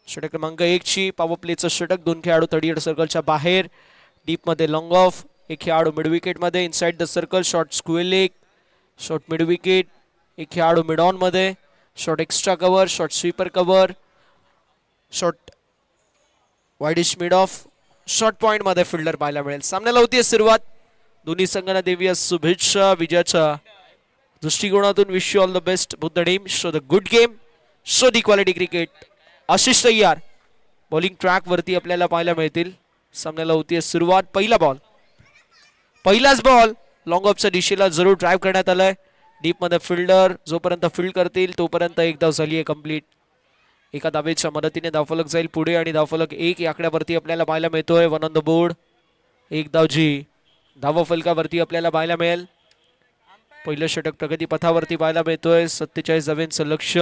षटक क्रमांक 1 ची पॉवर प्लेचं षटक. 2 खेळाडू 38 सर्कलच्या बाहेर, डीप मध्ये लॉंग ऑफ. 1 खेळाडू मिड विकेट मध्ये, inside the circle short square leg, short mid wicket. 1 खेळाडू मिड ऑन मध्ये, short extra cover, short sweeper cover, short widish mid of, short point मध्ये फिल्डर पाहायला मिळेल. सामन्याला होतीये सुरुवात. दोन्ही संघांना देऊया शुभेच्छा विजयाच्या दृष्टिकोनातून. Wish you all the best both the team. Show the good game, show the quality cricket. Ashish तयार, बॉलिंग ट्रॅक वरती आपल्याला पाहायला मिळतील. सामन्याला होतीये सुरुवात. पहिला बॉल, पहिलाच बॉल लॉंग ऑफच्या दिशेला जरूर ड्राईव्ह करण्यात आलाय. डीप मध्ये फिल्डर जोपर्यंत फील्ड करतील तोपर्यंत 1 धाव झाली आहे कंप्लीट. एका धावेच्या मदतीने धावफलक जाईल पुढे आणि धावफलक 1 या आकड्यावरती आपल्याला पाहायला मिळतोय. 1 ऑन द बोर्ड. 1 धाव जी धावफलकावरती आपल्याला पाहायला मिळेल. पहिलं षटक प्रगती पथावरती पाहायला मिळतोय. 47 धावांचं लक्ष,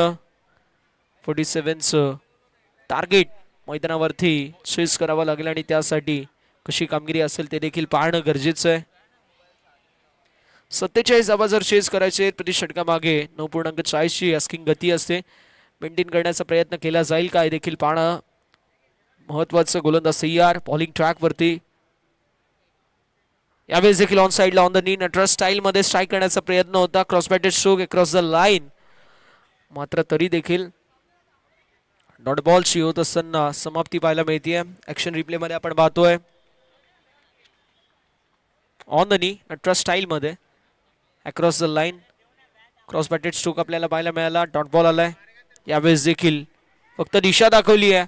47चं टार्गेट मैदानावरती चेस करावं लागेल आणि त्यासाठी कशी कामगिरी असेल ते देखील पाहणं गरजेचं आहे. 47 धावा जर चेस करायचे प्रति षटकामागे 9.40 ची आस्किंग गती असते. मेंटेन करण्याचा प्रयत्न केला जाईल का हे देखील पाहणं महत्वाचं. गोलंदाज तयार, बॉलिंग ट्रॅक वरती. यावेळेस देखील ऑन साइडला on the knee Nataraj style मध्ये स्ट्राईक करण्याचा प्रयत्न होता. Cross batted stroke across the line, मात्र तरी देखील डॉट बॉलची होत असताना समाप्ती पाहायला मिळतीये. ऍक्शन रिप्ले मध्ये आपण पाहतोय on the knee Nataraj style मध्ये across the line, cross batted stroke आपल्याला पाहायला मिळाला. डॉट बॉल आलाय. यावेळेस देखील फक्त दिशा दाखवली आहे.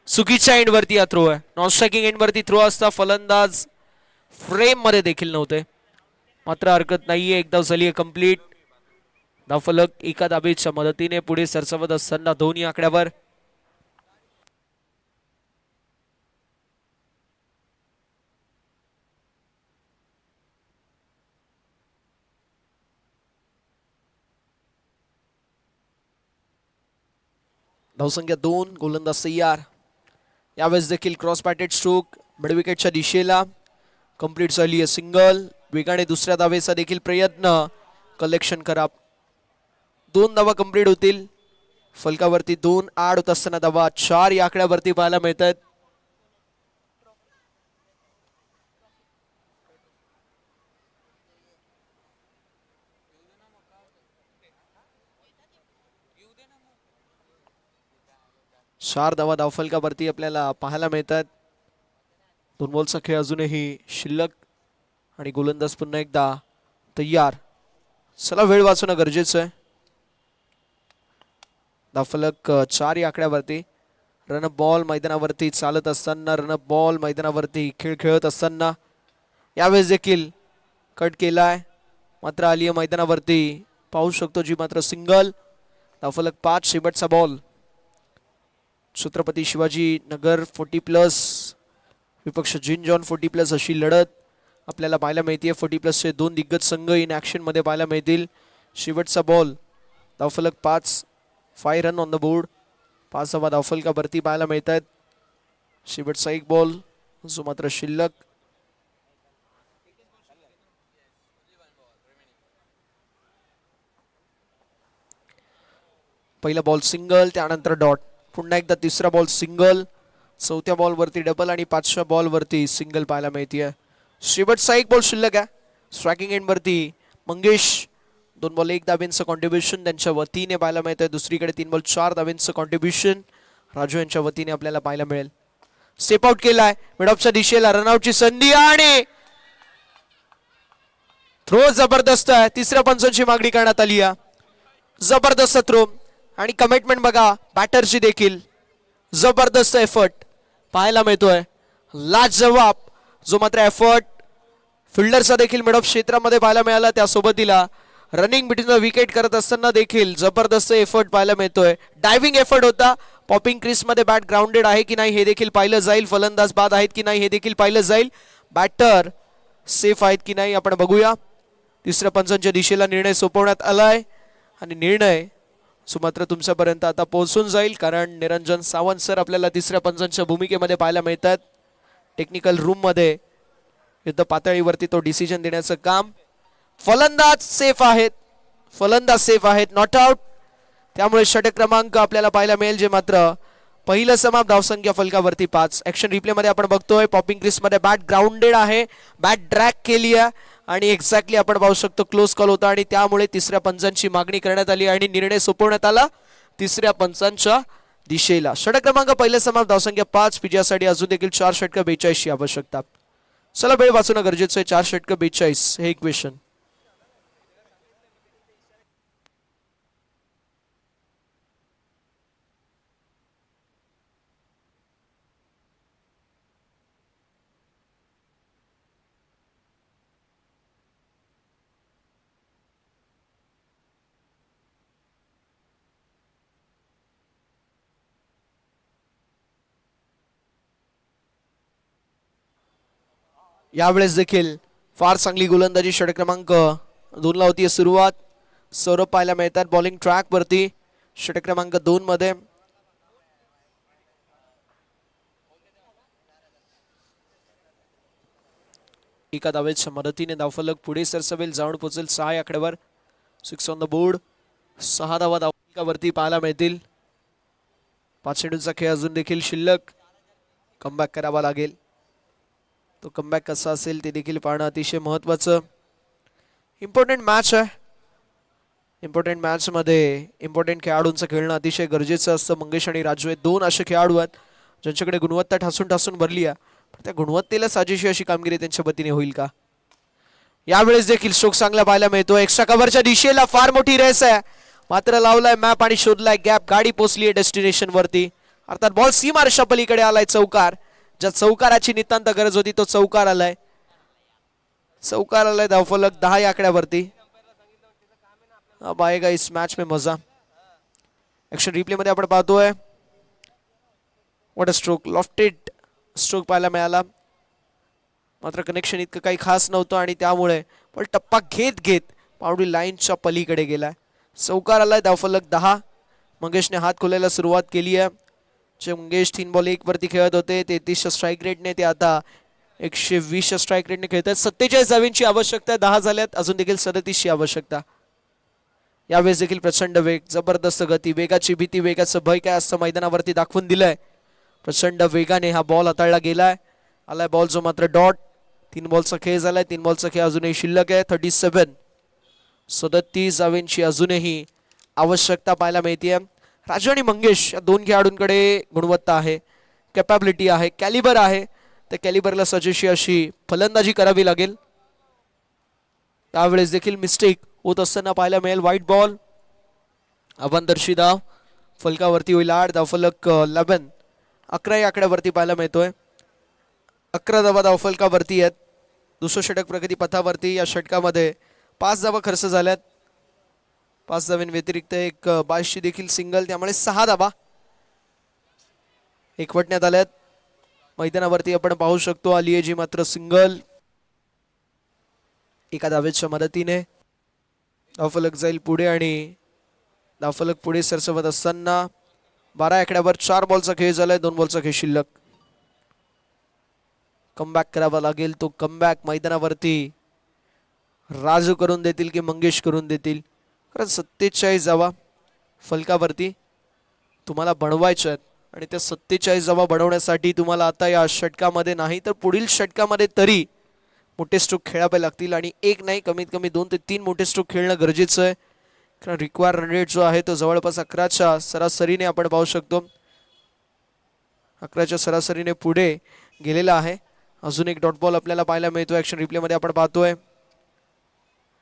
चुकीच्या एंड वरती हा थ्रो आहे. नॉन स्ट्रायकिंग एंड वरती थ्रो असता फलंदाज फ्रेम मध्ये देखील नव्हते, मात्र हरकत नाहीये. 1 धाव झाली आहे कंप्लीट. धावफलक 1 धावेच्या मदतीने पुढे सरसावत असताना 2 या आकड्यावर. धावसंख्या 2. गोलंदाज तयार. यावेळेस देखील क्रॉस बॅटेड स्ट्रोक मिड विकेटच्या दिशेला कंप्लीट झाली आहे. सिंगल. वेगाने दुसऱ्या धावेचा देखील प्रयत्न. कलेक्शन करा. 2 धावा कंप्लीट होतील. फलकावरती 2 आड होत असताना धावा 4 या आकड्यावरती पाहायला मिळतात. चार धावा धावफलकावरती आपल्याला पाहायला मिळतात. 2 बॉलचा खेळ अजूनही शिल्लक आणि गोलंदाज पुन्हा एकदा तयार. चला वेळ वाचवणं गरजेचं आहे. धावफलक 4 या आकड्यावरती. रनअप बॉल मैदानावरती चालत असताना, रनअप बॉल मैदानावरती खेळ खेळत असताना यावेळेस देखील कट केलाय, मात्र आली आहे मैदानावरती. पाहू शकतो जी मात्र सिंगल. धावफलक 5. शेवटचा बॉल. छत्रपती शिवाजी नगर 40+ विपक्ष जिंजॉन 40+ अशी लढत आपल्याला पाहायला मिळते. 40+चे 2 दिग्गज संघ इन ऍक्शन मध्ये पाहायला मिळतील. शेवटचा बॉल. धावफलक 5. 5 रन ऑन द बोर्ड. 5 धावा धावफलकावरती पाहायला मिळतात. शेवटचा 1 बॉल जो मात्र शिल्लक. पहिला बॉल सिंगल, त्यानंतर डॉट. पुन्हा एकदा तिसरा बॉल सिंगल, चौथ्या बॉल वरती डबल आणि पाचव्या बॉल वरती सिंगल पाहायला मिळतीये. शेवटचा एक बॉल शिल्लक आहे. स्ट्रायकिंग एंड वरती मंगेश 2 बॉल 1 धाब्यांचं कॉन्ट्रीब्युशन त्यांच्या वतीने पाहायला मिळतंय. दुसरीकडे 3 बॉल 4 धाब्यांचं कॉन्ट्रीब्युशन राजू यांच्या वतीने आपल्याला पाहायला मिळेल. स्टेप आउट केलाय मिडऑफच्या दिशेला, रनआउटची संधी आणि थ्रो जबरदस्त आहे. तिसऱ्या पंचांची मागणी करण्यात आली आहे. जबरदस्त थ्रो आणि कमिटमेंट बघा बॅटरची देखील. जबरदस्त एफर्ट पाहायला मिळतोय. लाजवाब जो मात्र एफर्ट फिल्डरचा देखील मिड ऑफ क्षेत्रामध्ये पाहायला मिळाला. त्यासोबतीला रनिंग बिटवीन द विकेट करत असताना देखील जबरदस्त एफर्ट पाहायला मिळतोय. डायव्हिंग एफर्ट होता. पॉपिंग क्रीज मध्ये बॅट ग्राउंडेड आहे की नाही हे देखील पाहिलं जाईल. फलंदाज बाद आहेत की नाही हे देखील पाहिलं जाईल. बॅटर सेफ आहेत की नाही आपण बघूया. तिसऱ्या पंचांच्या दिशेला निर्णय सोपवण्यात आलाय आणि निर्णय मात्र तुमच्यापर्यंत आता पोहोचून जाईल, कारण निरंजन सावंत सर आपल्याला तिसऱ्या पंचांच्या भूमिकेमध्ये पाहायला मिळतात. टेक्निकल रूम मध्ये युद्ध पातळीवरती तो डिसिजन देण्याचं काम. फलंदाज सेफ आहेत, नॉट आउट. त्यामुळे षटक क्रमांक आपल्याला पाहायला मिळेल, जे मात्र पहिलं समाप्त. धावसंख्या फलकावरती 5. ऍक्शन रिप्ले मध्ये आपण बघतोय पॉपिंग क्रीज मध्ये बॅट ग्राउंडेड आहे, बॅट ड्रॅग केली आहे आणि एक्झॅक्टली आपण पाहू शकतो क्लोज कॉल होता आणि त्यामुळे तिसऱ्या पंचांची मागणी करण्यात आली आणि निर्णय सोपवण्यात आला तिसऱ्या पंचांच्या दिशेला. षटक क्रमांक पहिलं समाप्त. धावसंख्या 5. विजयासाठी अजून देखील 4 षटकं 42 ची आवश्यकता. चला वेळ वाचवणं गरजेचं आहे. 4 षटकं 42 हे इक्वेशन. यावेळेस देखील फार चांगली गोलंदाजी षटक क्रमांक 2 ला होती सुरुवात. सौरभ पाहायला मिळतात बॉलिंग ट्रॅक वरती षटक क्रमांक 2 मध्ये. एका धावेच्या मदतीने धावफलक पुढे सरसवेल, जाऊन पोहोचेल 6 या आकड्यावर. 6 ऑन द बोर्ड. 6 धावा धावफलकावरती पाहायला मिळतील. 5 चेंडूंचा खेळ अजून देखील शिल्लक. कमबॅक करावा लागेल. तो कमबॅक कसा असेल ते देखील पाहणं अतिशय महत्वाचं. इम्पॉर्टंट मॅच आहे. इम्पॉर्टंट मॅच मध्ये इम्पॉर्टंट खेळाडूंचं खेळणं अतिशय गरजेचं असतं. मंगेश आणि राजू हे 2 असे खेळाडू आहेत ज्यांच्याकडे गुणवत्ता ठासून ठासून भरली आहे. पण त्या गुणवत्तेला साजेशी अशी कामगिरी त्यांच्या वतीने होईल का? यावेळेस देखील स्ट्रोक चांगला पाहायला मिळतो. एक्स्ट्रा कव्हरच्या दिशेला फार मोठी रेस आहे, मात्र लावलाय मॅप आणि शोधलाय गॅप. गाडी पोहोचली आहे डेस्टिनेशन वरती. अर्थात बॉल सीमारेषा पलीकडे आलाय. चौकार, ज्या चौकाराची नितांत गरज होती तो चौकार आलाय. धावफलक 10 या आकड्यावरती. अब आएगा इस मैच में मजा. ऍक्शन रिप्ले मध्ये आपण पाहतोय what a stroke. Lofted stroke पाहायला मिळाला, मात्र कनेक्शन इतकं काही खास नव्हतं आणि त्यामुळे बॉल टप्पा घेत घेत बाउंड्री लाईनच्या पलीकडे गेलाय. चौकार आलाय. धावफलक 10. मंगेशने हात खोलायला सुरुवात केली आहे. जे मंगेश 3 बॉल 1 वरती खेळत होते 33 स्ट्राईक रेटने ते आता 120 स्ट्राईक रेटने खेळतात. 47 धावांची आवश्यकता. 10 झाल्यात, अजून देखील 37 ची आवश्यकता. यावेळेस देखील प्रचंड वेग, जबरदस्त गती, वेगाची भीती, वेगाचं भय काय असतं मैदानावरती दाखवून दिलंय. प्रचंड वेगाने हा बॉल हाताळला गेलाय. आलाय बॉल जो मात्र डॉट. 3 बॉलचा खेळ झालाय. 3 बॉलचा खेळ अजूनही शिल्लक आहे. 37 धावांची अजूनही आवश्यकता पाहायला मिळते. राजू आणि मंगेश या 2 खेळाडूंकडे गुणवत्ता आहे, कॅपॅबिलिटी आहे, कॅलिबर आहे. त्या कॅलिबरला सजेशी अशी फलंदाजी करावी लागेल. त्यावेळेस देखील मिस्टेक होत असताना पाहायला मिळेल. White ball. अवंदर्शी धाव फलकावरती होईल 8. धावफलक 11. 11 या आकड्यावरती पाहायला मिळतोय. 11 धावा धावफलकावरती आहेत. दुसरं षटक प्रगती पथावरती. या षटकामध्ये 5 धावा खर्च झाल्यात. 5 धाव्यांव्यतिरिक्त एक 22 देखील सिंगल, त्यामुळे 6 धावा एकवटण्यात आल्यात. मैदानावरती आपण पाहू शकतो आलियेजी मात्र सिंगल. एका धावेच्या मदतीने धावफलक जाईल पुढे आणि धावफलक पुढे सरसवत असताना 12 आकड्यावर 4 बॉलचा खेळ झालाय. 2 बॉलचा खेळ शिल्लक. कमबॅक करावा लागेल. तो कमबॅक मैदानावरती राजू करून देतील की मंगेश करून देतील. कारण 47 धावा फलकावरती तुम्हाला बनवायच्या आहेत आणि त्या 47 धावा बनवण्यासाठी तुम्हाला आता या षटकामध्ये नाही तर पुढील षटकामध्ये तरी मोठे स्ट्रोक खेळावे लागतील आणि एक नाही कमीत कमी 2 ते 3 मोठे स्ट्रोक खेळणं गरजेचं आहे. कारण रिक्वायर रन रेट जो आहे तो जवळपास 11च्या सरासरीने आपण पाहू शकतो. 11च्या सरासरीने पुढे गेलेला आहे. अजून एक डॉट बॉल आपल्याला पाहायला मिळतोय. ऍक्शन रिप्लेमध्ये आपण पाहतोय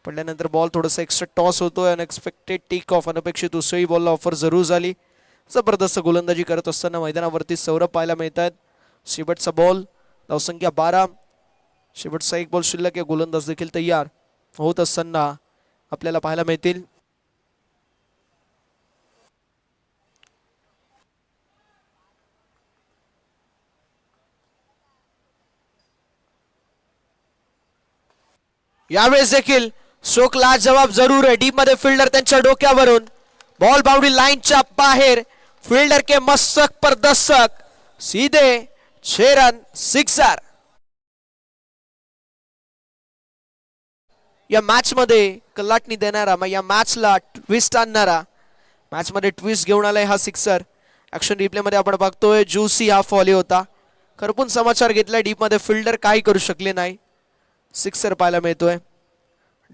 पडल्यानंतर बॉल थोडासा एक्स्ट्रा टॉस होतोय. अनएक्सपेक्टेड टेक ऑफ, अनपेक्षित उसळी बॉलला ऑफर जरूर झाली. जबरदस्त गोलंदाजी करत असताना मैदानावरती सौरभ पाहायला मिळत आहेत. शेवटचा बॉल, धावसंख्या 12, शेवटचा एक बॉल शिल्लक. या गोलंदाज देखील तयार होत असताना आपल्याला पाहायला मिळतील. यावेळेस देखील स्ट्रोक लाजवाब जरूर आहे. डीप मध्ये फिल्डर त्यांच्या डोक्यावरून बॉल बाउंड्री लाईनच्या बाहेर. फिल्डर के मस्तक पर दस्तक, सीधे 6 रन, सिक्सर. या मॅच मध्ये कलाटणी देणारा, या मॅचला ट्विस्ट आणणारा, मॅच मध्ये ट्विस्ट घेऊन आलाय हा सिक्सर. ऍक्शन रिप्ले मध्ये आपण बघतोय ज्युसी हा फॉली होता. खरपून समाचार घेतलाय. डीप मध्ये फिल्डर काही करू शकले नाही. सिक्सर पाहायला मिळतोय.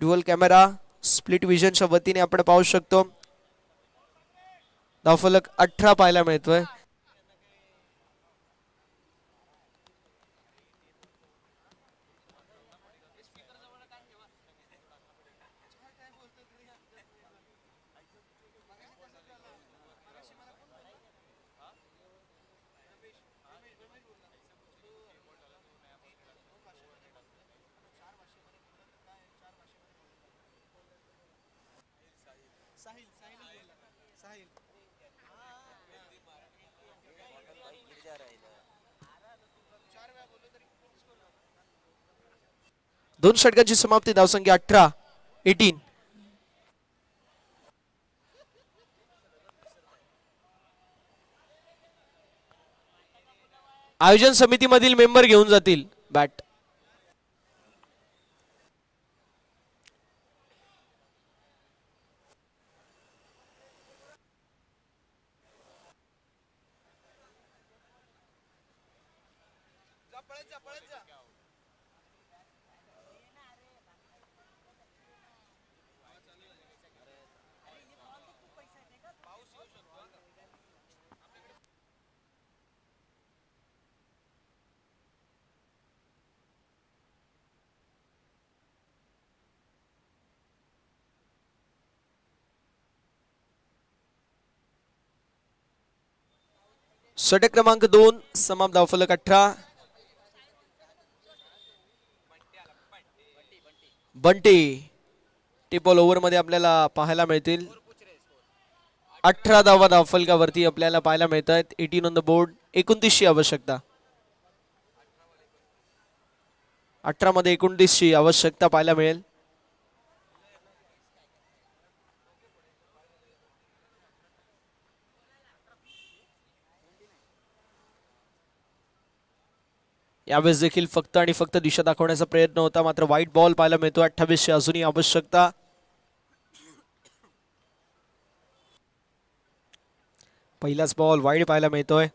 ड्युअल कॅमेरा स्प्लिट विजनच्या वतीने आपण पाहू शकतो. धावफलक 18 पाहायला मिळतोय. दोन षटकांची समाप्ती. धावसंख्या 18. आयोजन समितीमधील मेंबर घेऊन जातील बॅट. षटक क्रमांक 2 समाप्त. धावफलक 18. बंटी टिपॉल ओव्हर मध्ये आपल्याला पाहायला मिळतील. 18 धावा धावफलकावरती आपल्याला पाहायला मिळत आहेत. 18 ऑन द बोर्ड. 29 ची आवश्यकता. 18 मध्ये 29 ची आवश्यकता पाहायला मिळेल. यावेळेस देखील फक्त आणि फक्त दिशा दाखवण्याचा प्रयत्न होता, मात्र वाईट बॉल पाहायला मिळतो. 28 ची अजूनही आवश्यकता. पहिलाच बॉल वाईड पाहायला मिळतोय.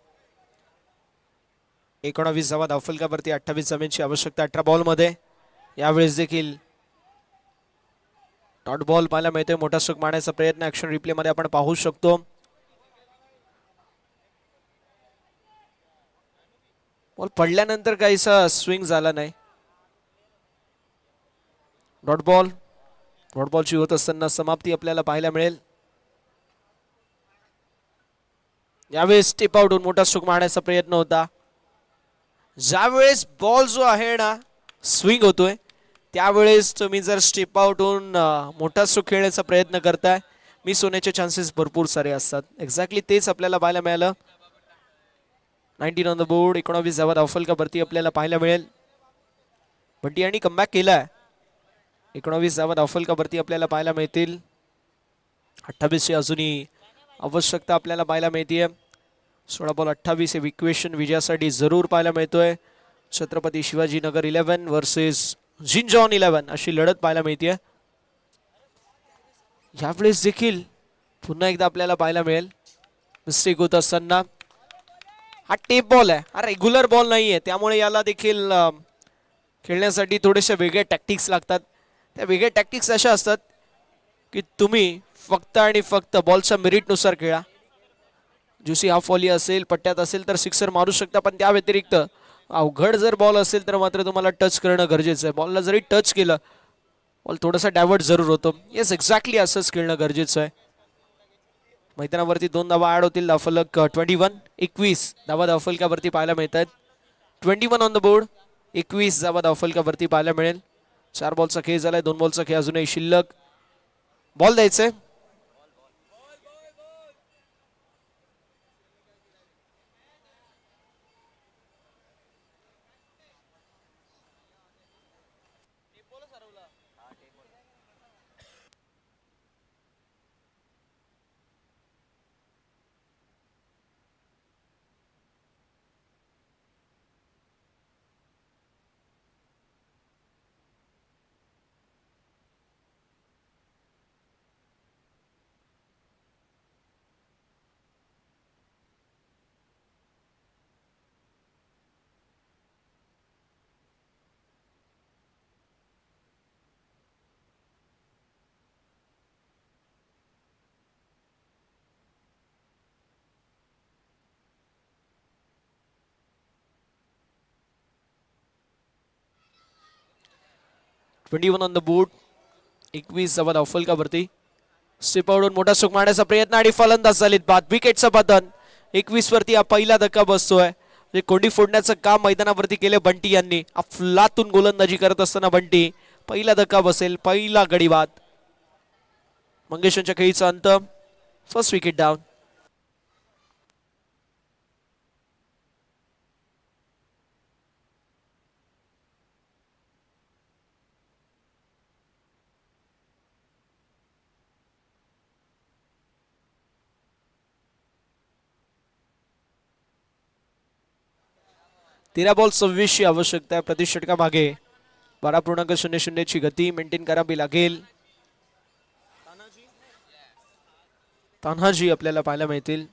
19 धावा धावफलकावरती. 28 धावांची आवश्यकता 18 बॉल मध्ये. यावेळेस देखील डॉट बॉल पाहायला मिळतोय. मोठा स्ट्रोक मारण्याचा प्रयत्न ऍक्शन रिप्ले मध्ये आपण पाहू शकतो. बॉल पडल्यानंतर काहीसा स्विंग झाला नाही. डॉट बॉलची होत असताना समाप्ती आपल्याला पाहायला मिळेल. यावेळेस स्टेप आउट होऊन मोठा स्ट्रोक मारण्याचा प्रयत्न होता. ज्यावेळेस बॉल जो आहे ना स्विंग होतोय त्यावेळेस तुम्ही जर स्टेप आउट होऊन मोठा स्ट्रोक खेळण्याचा प्रयत्न करताय, मिस होण्याचे चान्सेस भरपूर सारे असतात. एक्झॅक्टली तेच आपल्याला पाहायला मिळालं. 19 ऑन द बोर्ड. 19 धावा धावफलकावरती आपल्याला पाहायला मिळेल. बंटी यांनी कमबॅक केलाय. 19 धावा धावफलकावरती आपल्याला पाहायला मिळतील. 28 ची अजूनही आवश्यकता आपल्याला पाहायला मिळतीये. 16 बॉल 28 हे इक्वेशन विजयासाठी जरूर पाहायला मिळतोय. छत्रपती शिवाजीनगर 11 वर्सेस जिंजॉन 11 अशी लढत पाहायला मिळते. यावेळेस देखील पुन्हा एकदा आपल्याला पाहायला मिळेल मिस्टेक होत असताना. हा टेप बॉल आहे, हा रेग्युलर बॉल नाहीये, त्यामुळे याला देखील खेळण्यासाठी थोडेसे वेगळे टॅक्टिक्स लागतात. त्या वेगळ्या टॅक्टिक्स अशा असतात की तुम्ही फक्त आणि फक्त बॉलच्या मेरिटनुसार खेळा. ज्युसी हाफ व्हॉली असेल, पट्ट्यात असेल तर सिक्सर मारू शकता, पण त्या व्यतिरिक्त अवघड जर बॉल असेल तर मात्र तुम्हाला टच करणं गरजेचं आहे. बॉलला जरी टच केलं, बॉल थोडासा डायव्हर्ट जरूर होतो. येस, एक्झॅक्टली असंच खेळणं गरजेचं आहे. मैदानावरती 2 धावा ऍड होतील. धावफलक 21 धावा धावफलकावरती पाहायला मिळतात. 21 ऑन द बोर्ड, 21 धावा धावफलकावरती पाहायला मिळेल. 4 बॉलचा खेळ झालाय, 2 बॉलचा खेळ अजूनही शिल्लक. बॉल द्यायचंय. वन ऑन द बोर्ड, 21 धावा धावफलकावरती. स्टिपावरून मोठा सुख मारण्याचा प्रयत्न आणि फलंदाज झालीत बाद. विकेटचं पतन. 21 वरती हा पहिला धक्का बसतोय. कोंडी फोडण्याचं काम मैदानावरती केले बंटी यांनी. अफलातून गोलंदाजी करत असताना बंटी, पहिला धक्का बसेल, पहिला गडी बाद. मंगेशांच्या खेळीचा अंत. First wicket down. तेरा बॉल 26 ची आवश्यकता आहे. प्रति षटका मागे 12.00 ची गती मेंटेन करावी लागेल. तान्हाजी आपल्याला पाहायला मिळतील.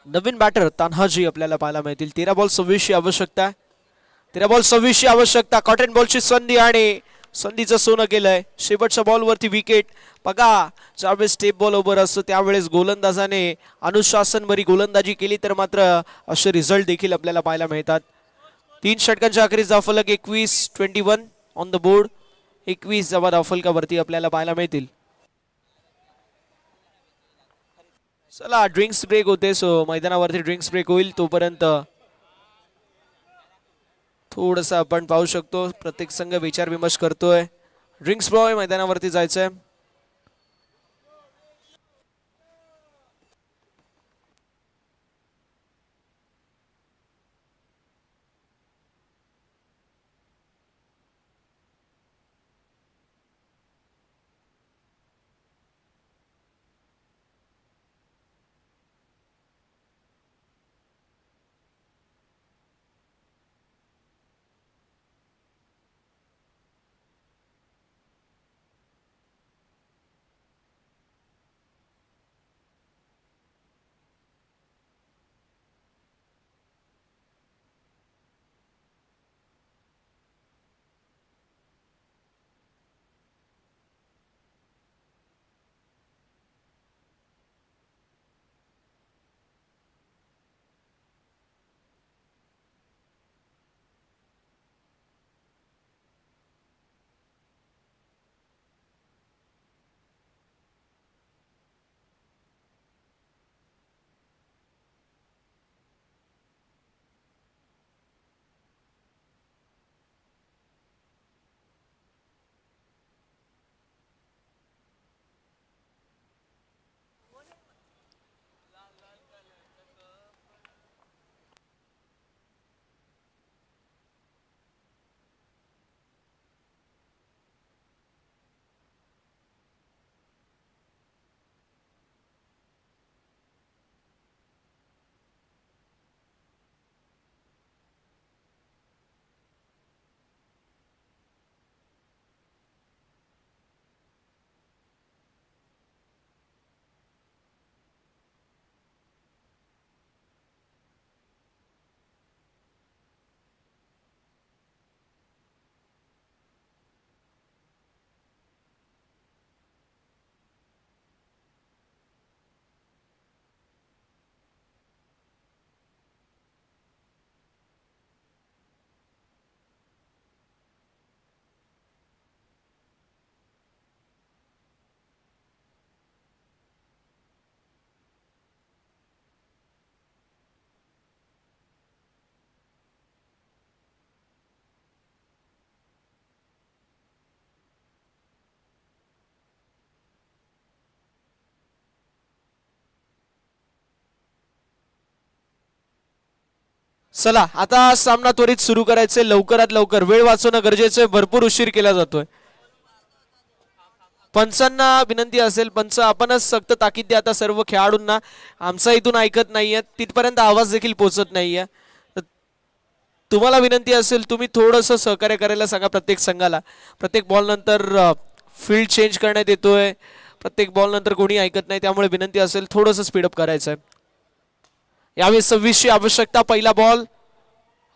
नवीन बॅटर तान्हाजी आपल्याला पाहायला मिळतील. 13 बॉल 26 ची आवश्यकता. 13 बॉल 26 ची आवश्यकता. कॉटन बॉलची संधी आणि संधीचं सोनं केलंय. शेवटच्या बॉलवरती विकेट. बघा, ज्यावेळेस स्टेप बॉल ओव्हर असतो त्यावेळेस गोलंदाजाने अनुशासनभरी गोलंदाजी केली तर मात्र असे रिझल्ट देखील आपल्याला पाहायला मिळतात. 3 षटकांच्या अखेरीस धावफलक 21 ऑन द बोर्ड. 21 धावा धावफलकावरती आपल्याला पाहायला मिळतील. चला, ड्रिंक्स ब्रेक होते, सो मैदानावरती ड्रिंक्स ब्रेक होईल. तोपर्यंत थोडस आपण पाहू शकतो प्रत्येक संघ विचार विमर्श करतोय. ड्रिंक्स बॉय मैदानावरती जायचंय. चला आता सामना त्वरित सुरू करायचे, लवकरात लवकर, वेळ वाचवणं गरजेचं आहे, भरपूर उशीर केला जातोय. पंचांना विनंती असेल, पंच आपणच सक्त ताकीद द्या आता सर्व खेळाडूंना, आमचा इथून ऐकत नाहीये, तिथपर्यंत आवाज देखील पोहोचत नाहीये. तुम्हाला विनंती असेल तुम्ही थोडंसं सहकार्य करायला सांगा प्रत्येक संघाला. प्रत्येक बॉल नंतर फील्ड चेंज करण्यात येतोय, प्रत्येक बॉल नंतर कोणी ऐकत नाही, त्यामुळे विनंती असेल थोडंसं स्पीडअप करायचं आहे. यावेळी 26ची आवश्यकता. पहिला बॉल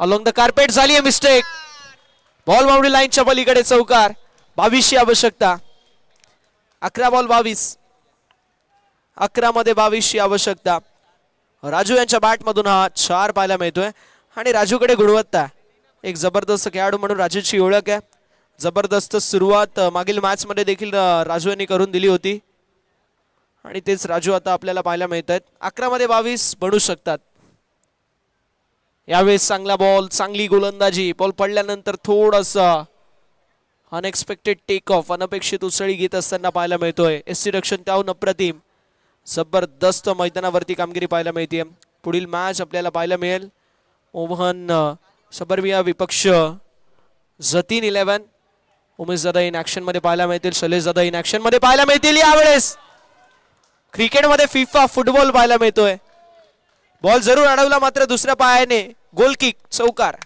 अलॉंग द कार्पेट, झाली आहे मिस्टेक, बॉल बाउंड्री लाईनच्या पलीकडे चौकार. 22ची आवश्यकता. 11 बॉल 22, 11 मध्ये 22ची आवश्यकता. राजू यांच्या बॅट मधून हा 4 पाहायला मिळतोय आणि राजूकडे गुणवत्ता, एक जबरदस्त खेळाडू म्हणून राजूची ओळख आहे. जबरदस्त सुरुवात मागील मॅच मध्ये देखील राजू यांनी करून दिली होती आणि तेच राजू आता आपल्याला पाहायला मिळत आहेत. 11 मध्ये 22 बनू शकतात. यावेळेस चांगला बॉल, चांगली गोलंदाजी, बॉल पडल्यानंतर थोडासा अनएक्सपेक्टेड टेक ऑफ, अनपेक्षित उसळी घेत असताना पाहायला मिळतोय. एसटी रक्षण त्याहून अप्रतिम, जबरदस्त मैदानावरती कामगिरी पाहायला मिळते. पुढील मॅच आपल्याला पाहायला मिळेल ओव्हन सबर्बिया विपक्ष जतीन 11. उमेश दादा इन ऍक्शन मध्ये पाहायला मिळतील, शैलेश दादा इन ऍक्शन मध्ये पाहायला मिळतील. यावेळेस क्रिकेटमध्ये फिफा फुटबॉल पाहायला मिळतोय. बॉल जरूर अडवला मात्र दुसऱ्या पायाने, गोल किक, चौकार.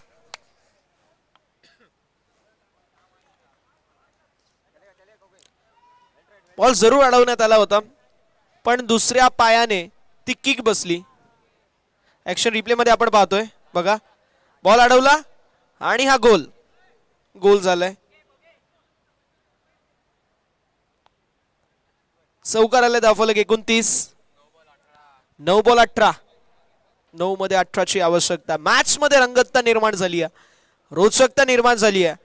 बॉल जरूर अडवण्यात आला होता पण दुसऱ्या पायाने ती किक बसली. ऍक्शन रिप्ले मध्ये आपण पाहतोय बघा, बॉल अडवला आणि हा गोल, गोल झालाय. चौकार आले दाफलक 29. 9 बॉल 18, 9 मध्ये 18ची आवश्यकता. मॅच मध्ये रंगतता निर्माण झाली आहे, रोचकता निर्माण झाली आहे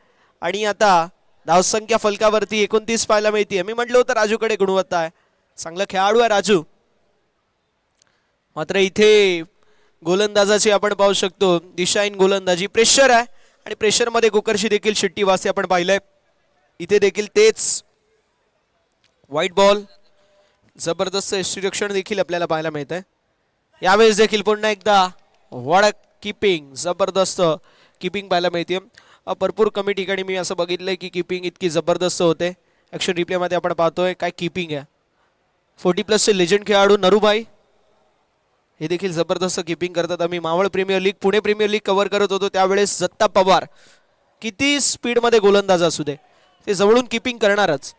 आणि आता धावसंख्या फलकावरती 29 पाहायला मिळते. मी म्हटलं होतं राजूकडे गुणवत्ता आहे, चांगला खेळाडू आहे राजू, मात्र इथे गोलंदाजाची आपण पाहू शकतो दिशाहीन गोलंदाजी. प्रेशर आहे आणि प्रेशर मध्ये कुकरशी देखील शिट्टी वाजते आपण पाहिलंय. इथे देखील तेच. व्हाईट बॉल, जबरदस्त यष्टीरक्षण देखील आपल्याला पाहायला मिळत आहे. यावेळेस देखील पुन्हा एकदा वॉड किपिंग, जबरदस्त किपिंग पाहायला मिळते. भरपूर कमी ठिकाणी मी असं बघितलंय की किपिंग इतकी जबरदस्त होते. ऍक्शन रिप्ले मध्ये आपण पाहतोय काय किपिंग आहे. 40+ लेजंड खेळाडू नरूभाई हे देखील जबरदस्त किपिंग करतात. आम्ही Maval premier league, Pune premier league cover करत होतो त्यावेळेस दत्ता पवार किती स्पीड मध्ये गोलंदाज असू दे ते जवळून किपिंग करणारच.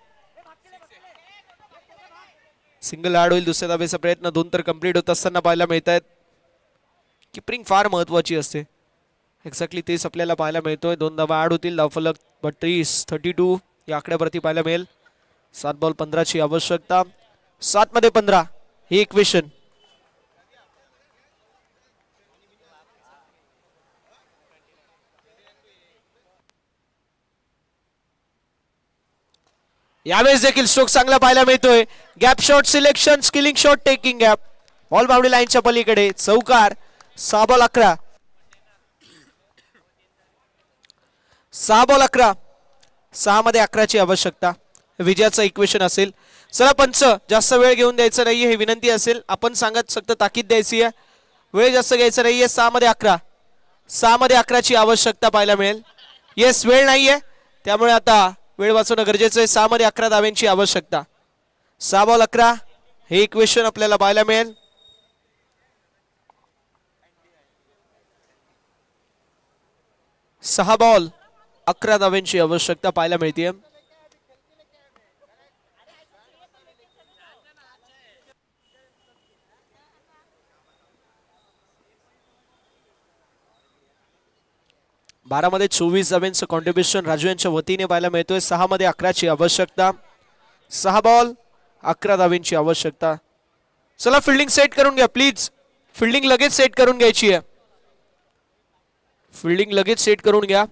सिंगल ऍड होईल, दुसऱ्या धावेचा प्रयत्न, 2 तर कंप्लीट होत असताना पाहायला मिळत आहेत. किपिंग फार महत्वाची असते, एक्झॅक्टली तेच आपल्याला पाहायला मिळतोय. 2 धावा ऍड होतील, धावफलक 32 या आकड्यावरती पाहायला मिळेल. 7 बॉल 15ची आवश्यकता. 7 मध्ये 15 ही इक्वेशन. यावेळेस देखील स्ट्रोक चांगला पाहायला मिळतोय. Gap shot selection, skilling shot, taking gap, ball boundary लाईनच्या पलीकडे चौकार. 6 बॉल 11, 6 बॉल 11, 6 मध्ये 11ची आवश्यकता. विजयाचं इक्वेशन असेल. चला पंच, जास्त वेळ घेऊन द्यायचा नाहीये हे विनंती असेल, आपण सांगत फक्त ताकीद द्यायची आहे, वेळ जास्त घ्यायचा नाहीये. 6 मध्ये 11, 6 मध्ये 11ची आवश्यकता पाहायला मिळेल. येस, वेळ नाहीये त्यामुळे आता वेळ वाचवणं गरजेचं आहे. 6 मध्ये 11 धाव्यांची आवश्यकता. 6 बॉल 11 हे इक्वेशन आपल्याला पाहायला मिळेल. सहा बॉल 11 धाव्यांची आवश्यकता पाहायला मिळते. मध्ये 24 धाव्यांचं कॉन्ट्रीब्युशन राजू यांच्या वतीने पाहायला मिळतोय. 6 मध्ये 11ची आवश्यकता. 6 बॉल 11 धाव्यांची आवश्यकता. चला फिल्डिंग सेट करून घ्या प्लीज, फिल्डिंग लगेच सेट करून घ्यायची आहे, फिल्डिंग लगेच सेट करून घ्या.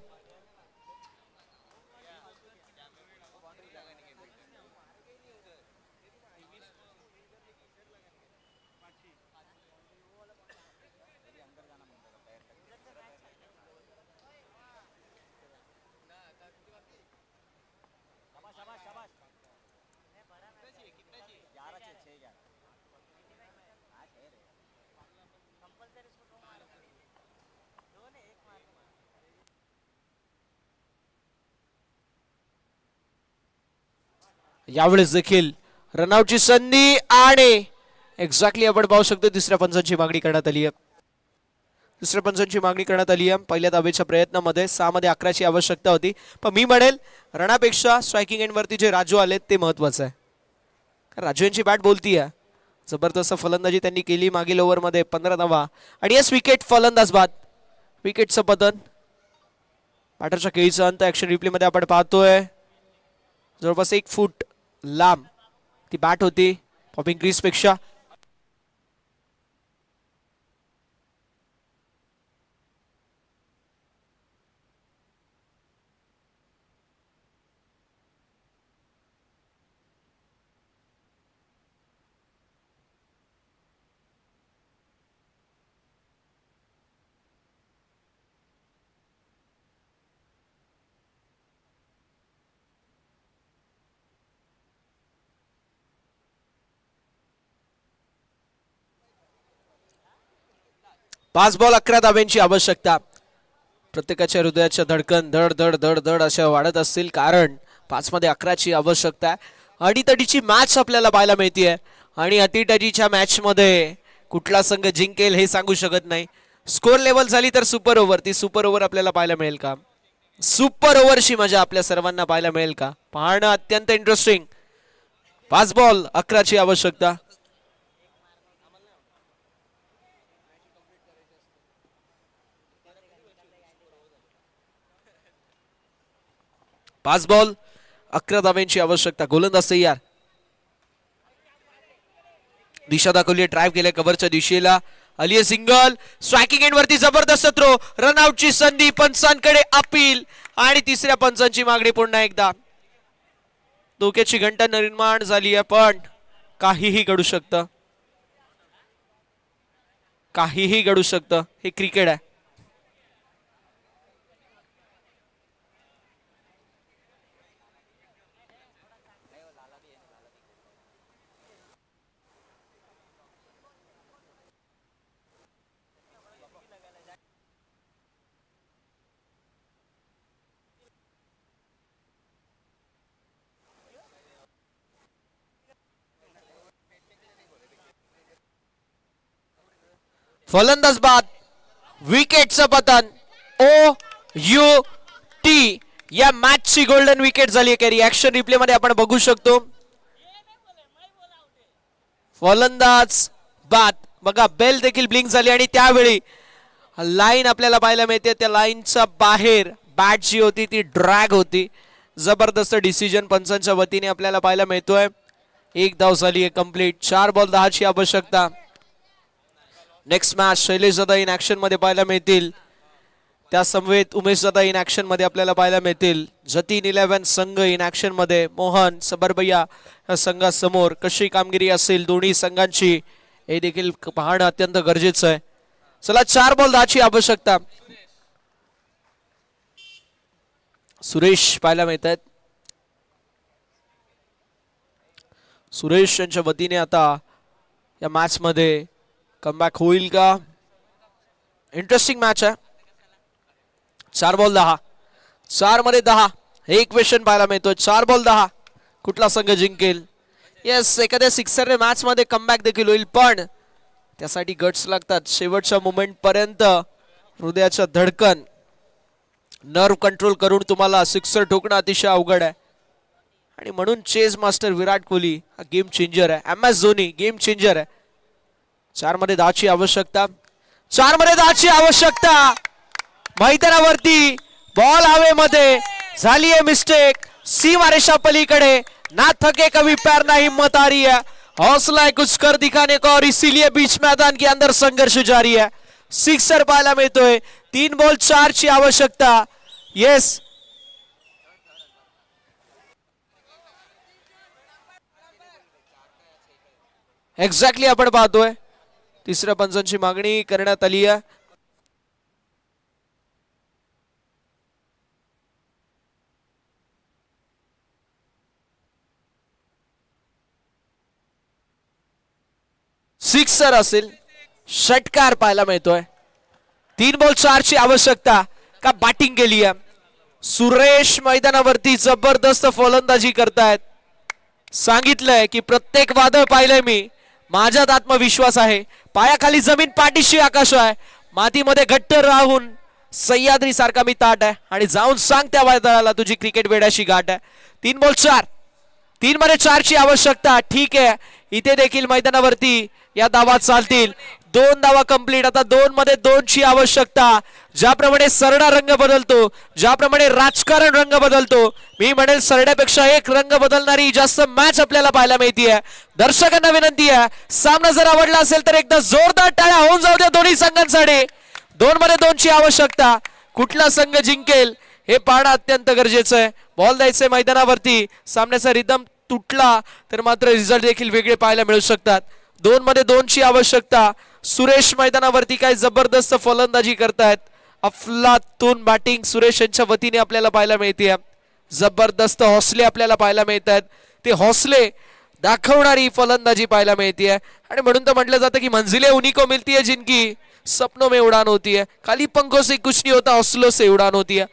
यावेळेस देखील रनआउटची संधी आणि एक्झॅक्टली आपण पाहू शकतो दुसऱ्या पंचांची मागणी करण्यात आली आहे. दुसऱ्या पंचांची मागणी करण्यात आली आहे. पहिल्या धावेच्या प्रयत्नामध्ये 6 मध्ये 11ची आवश्यकता होती, पण मी म्हणेल रनापेक्षा स्ट्रायकिंग एंडवरती जे राजू आलेत ते महत्वाचं आहे. राजू यांची बॅट बोलतीये. जबरदस्त फलंदाजी त्यांनी केली मागील ओव्हरमध्ये 15 धावा आणि यस विकेट. फलंदाज बाद, विकेटचं पतन. बॅटरच्या खेळीचा अंत ऍक्शन रिप्ले मध्ये आपण पाहतोय. जवळपास 1 फूट लांब ती बॅट होती पॉपिंग क्रीज पेक्षा. पाच बॉल 11 धाब्यांची आवश्यकता. प्रत्येकाच्या हृदयाच्या धडकन धड धड धड धड अशा वाढत असतील, कारण 5 मध्ये 11ची आवश्यकता आहे. अडीतडीची मॅच आपल्याला पाहायला मिळतीये आणि अटीतटीच्या मॅच मध्ये कुठला संघ जिंकेल हे सांगू शकत नाही. स्कोर लेवल झाली तर सुपर ओव्हर, ती सुपर ओव्हर आपल्याला पाहायला मिळेल का? सुपर ओव्हरची मजा आपल्या सर्वांना पाहायला मिळेल का? पाहणं अत्यंत इंटरेस्टिंग. 5 बॉल 11ची आवश्यकता. पाच बॉल 11 धाब्यांची आवश्यकता. गोलंदाज तयार. दिशा दाखवली, ड्राईव्ह केले कव्हरच्या दिशेला. आली सिंगल. स्ट्रायकिंग एंड वरती जबरदस्त थ्रो. रनआउटची संधी. पंचांकडे अपील आणि तिसऱ्या पंचांची मागणी पुन्हा एकदा. धोक्याची घंटा निर्माण झाली आहे, पण काहीही घडू शकतं. काहीही घडू शकतं. हे क्रिकेट आहे. फलंदाज बाद, विकेटचं पतन. OUT या मॅचची गोल्डन विकेट झाली आहे. रिॲक्शन रिप्ले मध्ये आपण बघू शकतो. फलंदाज बाद. बघा बेल देखील ब्लिंक झाली आणि त्यावेळी लाईन आपल्याला पाहायला मिळते. त्या लाईनच्या बाहेर बॅट जी होती ती ड्रॅग होती. जबरदस्त डिसिजन पंचांच्या वतीने आपल्याला पाहायला मिळतोय. 1 धाव झाली आहे कंप्लीट. 4 बॉल 10ची आवश्यकता. नेक्स्ट मॅच शैलेश दादा इन ऍक्शन मध्ये पाहायला मिळतील. त्या समवेत उमेश दादा इन ऍक्शन मध्ये आपल्याला पाहायला मिळतील. जतीन 11 संघ इन ऍक्शन मध्ये. मोहन सबरबैया या संघासमोर कशी कामगिरी असेल दोन्ही संघांची हे देखील पाहणं अत्यंत गरजेचं आहे. चला 4 बॉल 10ची आवश्यकता. सुरेश पाहायला मिळत आहेत. सुरेश यांच्या वतीने आता या मॅच मध्ये कमबॅक होईल का? इंटरेस्टिंग मॅच आहे. 4 बॉल 10. 4 मध्ये 10 हे इक्वेशन पाहायला मिळतोय. 4 बॉल 10 कुठला संघ जिंकेल? येस, एखाद्या सिक्सरने मॅच मध्ये कमबॅक देखील होईल, पण त्यासाठी गट्स लागतात. शेवटच्या मोमेंट पर्यंत हृदयाच्या धडकन नर्व कंट्रोल करून तुम्हाला सिक्सर ठोकणं अतिशय अवघड आहे. आणि म्हणून चेस मास्टर विराट कोहली हा गेम चेंजर आहे. MS धोनी गेम चेंजर आहे. 4 मध्ये 10ची आवश्यकता. 4 मध्ये 10ची आवश्यकता. मैदानावरती बॉल हवेमध्ये झाली है मिस्टेक. सीमा रेषा पलीकडे. ना थके कभी पैर ना हिम्मत आ रही है. हौसला है कुछ कर दिखाने का और इसीलिए बीच मैदान के अंदर संघर्ष जारी है. सिक्सर पाहायला मिळतोय. 3 बॉल 4ची आवश्यकता. येस, एक्झॅक्टली आपण पाहतोय. तिसऱ्या पंचांची मागणी करण्यात आली आहे. सिक्सर असेल, षटकार पाहायला मिळतोय. 3 बॉल 4ची आवश्यकता. का बॅटिंग केली आहे सुरेश मैदानावरती. जबरदस्त फलंदाजी करतायत. सांगितलंय की प्रत्येक वादळ पाहिलंय मी, माझ्यात आत्मविश्वास आहे, पायाखाली जमीन पाठीशी आकाश आहे, मातीमध्ये घट्ट राहून सह्याद्री सारखा मी ताट आहे आणि जाऊन सांग त्या वादळाला तुझी क्रिकेट वेड्याशी गाठ आहे. 3 बॉल 4, 3 मध्ये 4 ची आवश्यकता. ठीक आहे, इथे देखील मैदानावरती या धावा चालतील. 2 धावा कंप्लीट. आता 2 मध्ये 2 ची आवश्यकता. ज्याप्रमाणे सरडा रंग बदलतो, ज्याप्रमाणे राजकारण रंग बदलतो, मी म्हणेल सरड्यापेक्षा एक रंग बदलणारी जास्त मॅच आपल्याला पाहायला मिळतीये. दर्शकांना विनंती आहे, सामना जर आवडला असेल तर एकदा जोरदार टाळ्या होऊन जाऊ द्या दोन्ही संघांसाठी. 2 मध्ये 2 ची आवश्यकता. कुठला संघ जिंकेल हे पाहणं अत्यंत गरजेचं आहे. बॉल द्यायचंय मैदानावरती. सामन्याचा रिदम तुटला तर मात्र रिझल्ट देखील वेगळे पाहायला मिळू शकतात. 2 मध्ये 2 ची आवश्यकता. सुरेश मैदानावरती काय जबरदस्त फलंदाजी करतायत. अफलातून बॅटिंग सुरेश यांच्या वतीने आपल्याला पाहायला मिळते. जबरदस्त हौसले आपल्याला पाहायला मिळत आहेत. ते हौसले दाखवणारी फलंदाजी पाहायला मिळते आणि म्हणून तर म्हटलं जातं की मंजिले उन्हीं को मिलती है जिनकी सपनों में उडान होती है. खाली पंखों से कुछ नहीं होता, हौसलों से उडान होती है.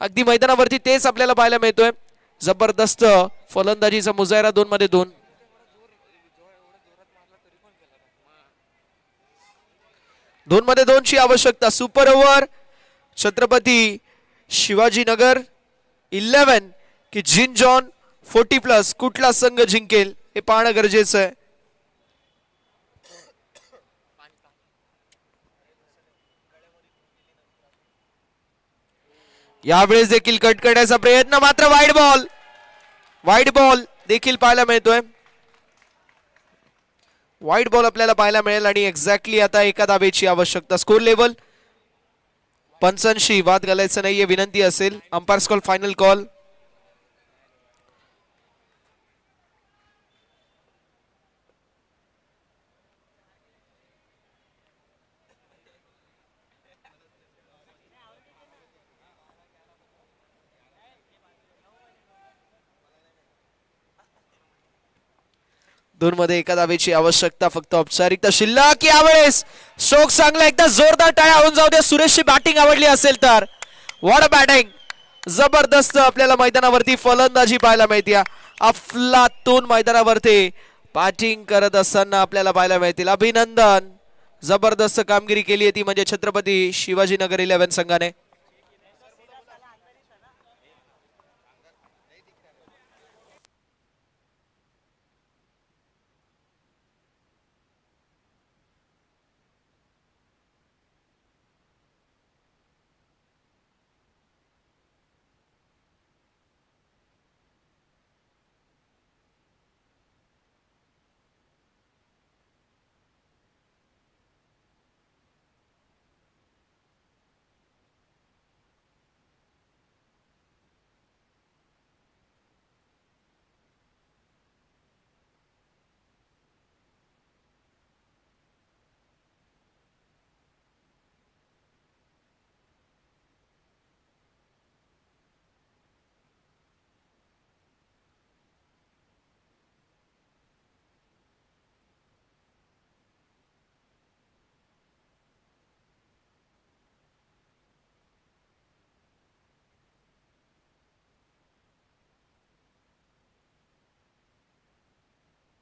अगदी मैदानावरती तेच आपल्याला पाहायला मिळतोय. जबरदस्त फलंदाजीचा मुजाहिरा 2 मध्ये 2. 2 मध्ये 2 ची आवश्यकता. सुपर ओव्हर छत्रपती शिवाजीनगर 11 की जिन जॉन 40+. कुठला संघ जिंकेल हे पाहणं गरजेचं आहे. यावेळेस देखील कट करण्याचा प्रयत्न, मात्र वाईड बॉल देखील पाहायला मिळतोय. वाईड बॉल आपल्याला पाहायला मिळेल आणि एक्झॅक्टली आता एका धावेची आवश्यकता. स्कोर लेवल पंचांशी वाद घालायचं नाहीये, विनंती असेल. Umpires call final call. दोन मध्ये एका धावेची आवश्यकता, फक्त औपचारिकता शिल्लक. यावेळेस शोक चांगला, एकदा जोरदार टाळ्या होऊन जाऊ दे. सुरेशची बॅटिंग आवडली असेल तर. What a batting. जबरदस्त आपल्याला मैदानावरती फलंदाजी पाहायला मिळते. अफलातून मैदानावरती बॅटिंग करत असताना आपल्याला पाहायला मिळतील. अभिनंदन. जबरदस्त कामगिरी केली आहे ती म्हणजे छत्रपती शिवाजीनगर 11 संघाने.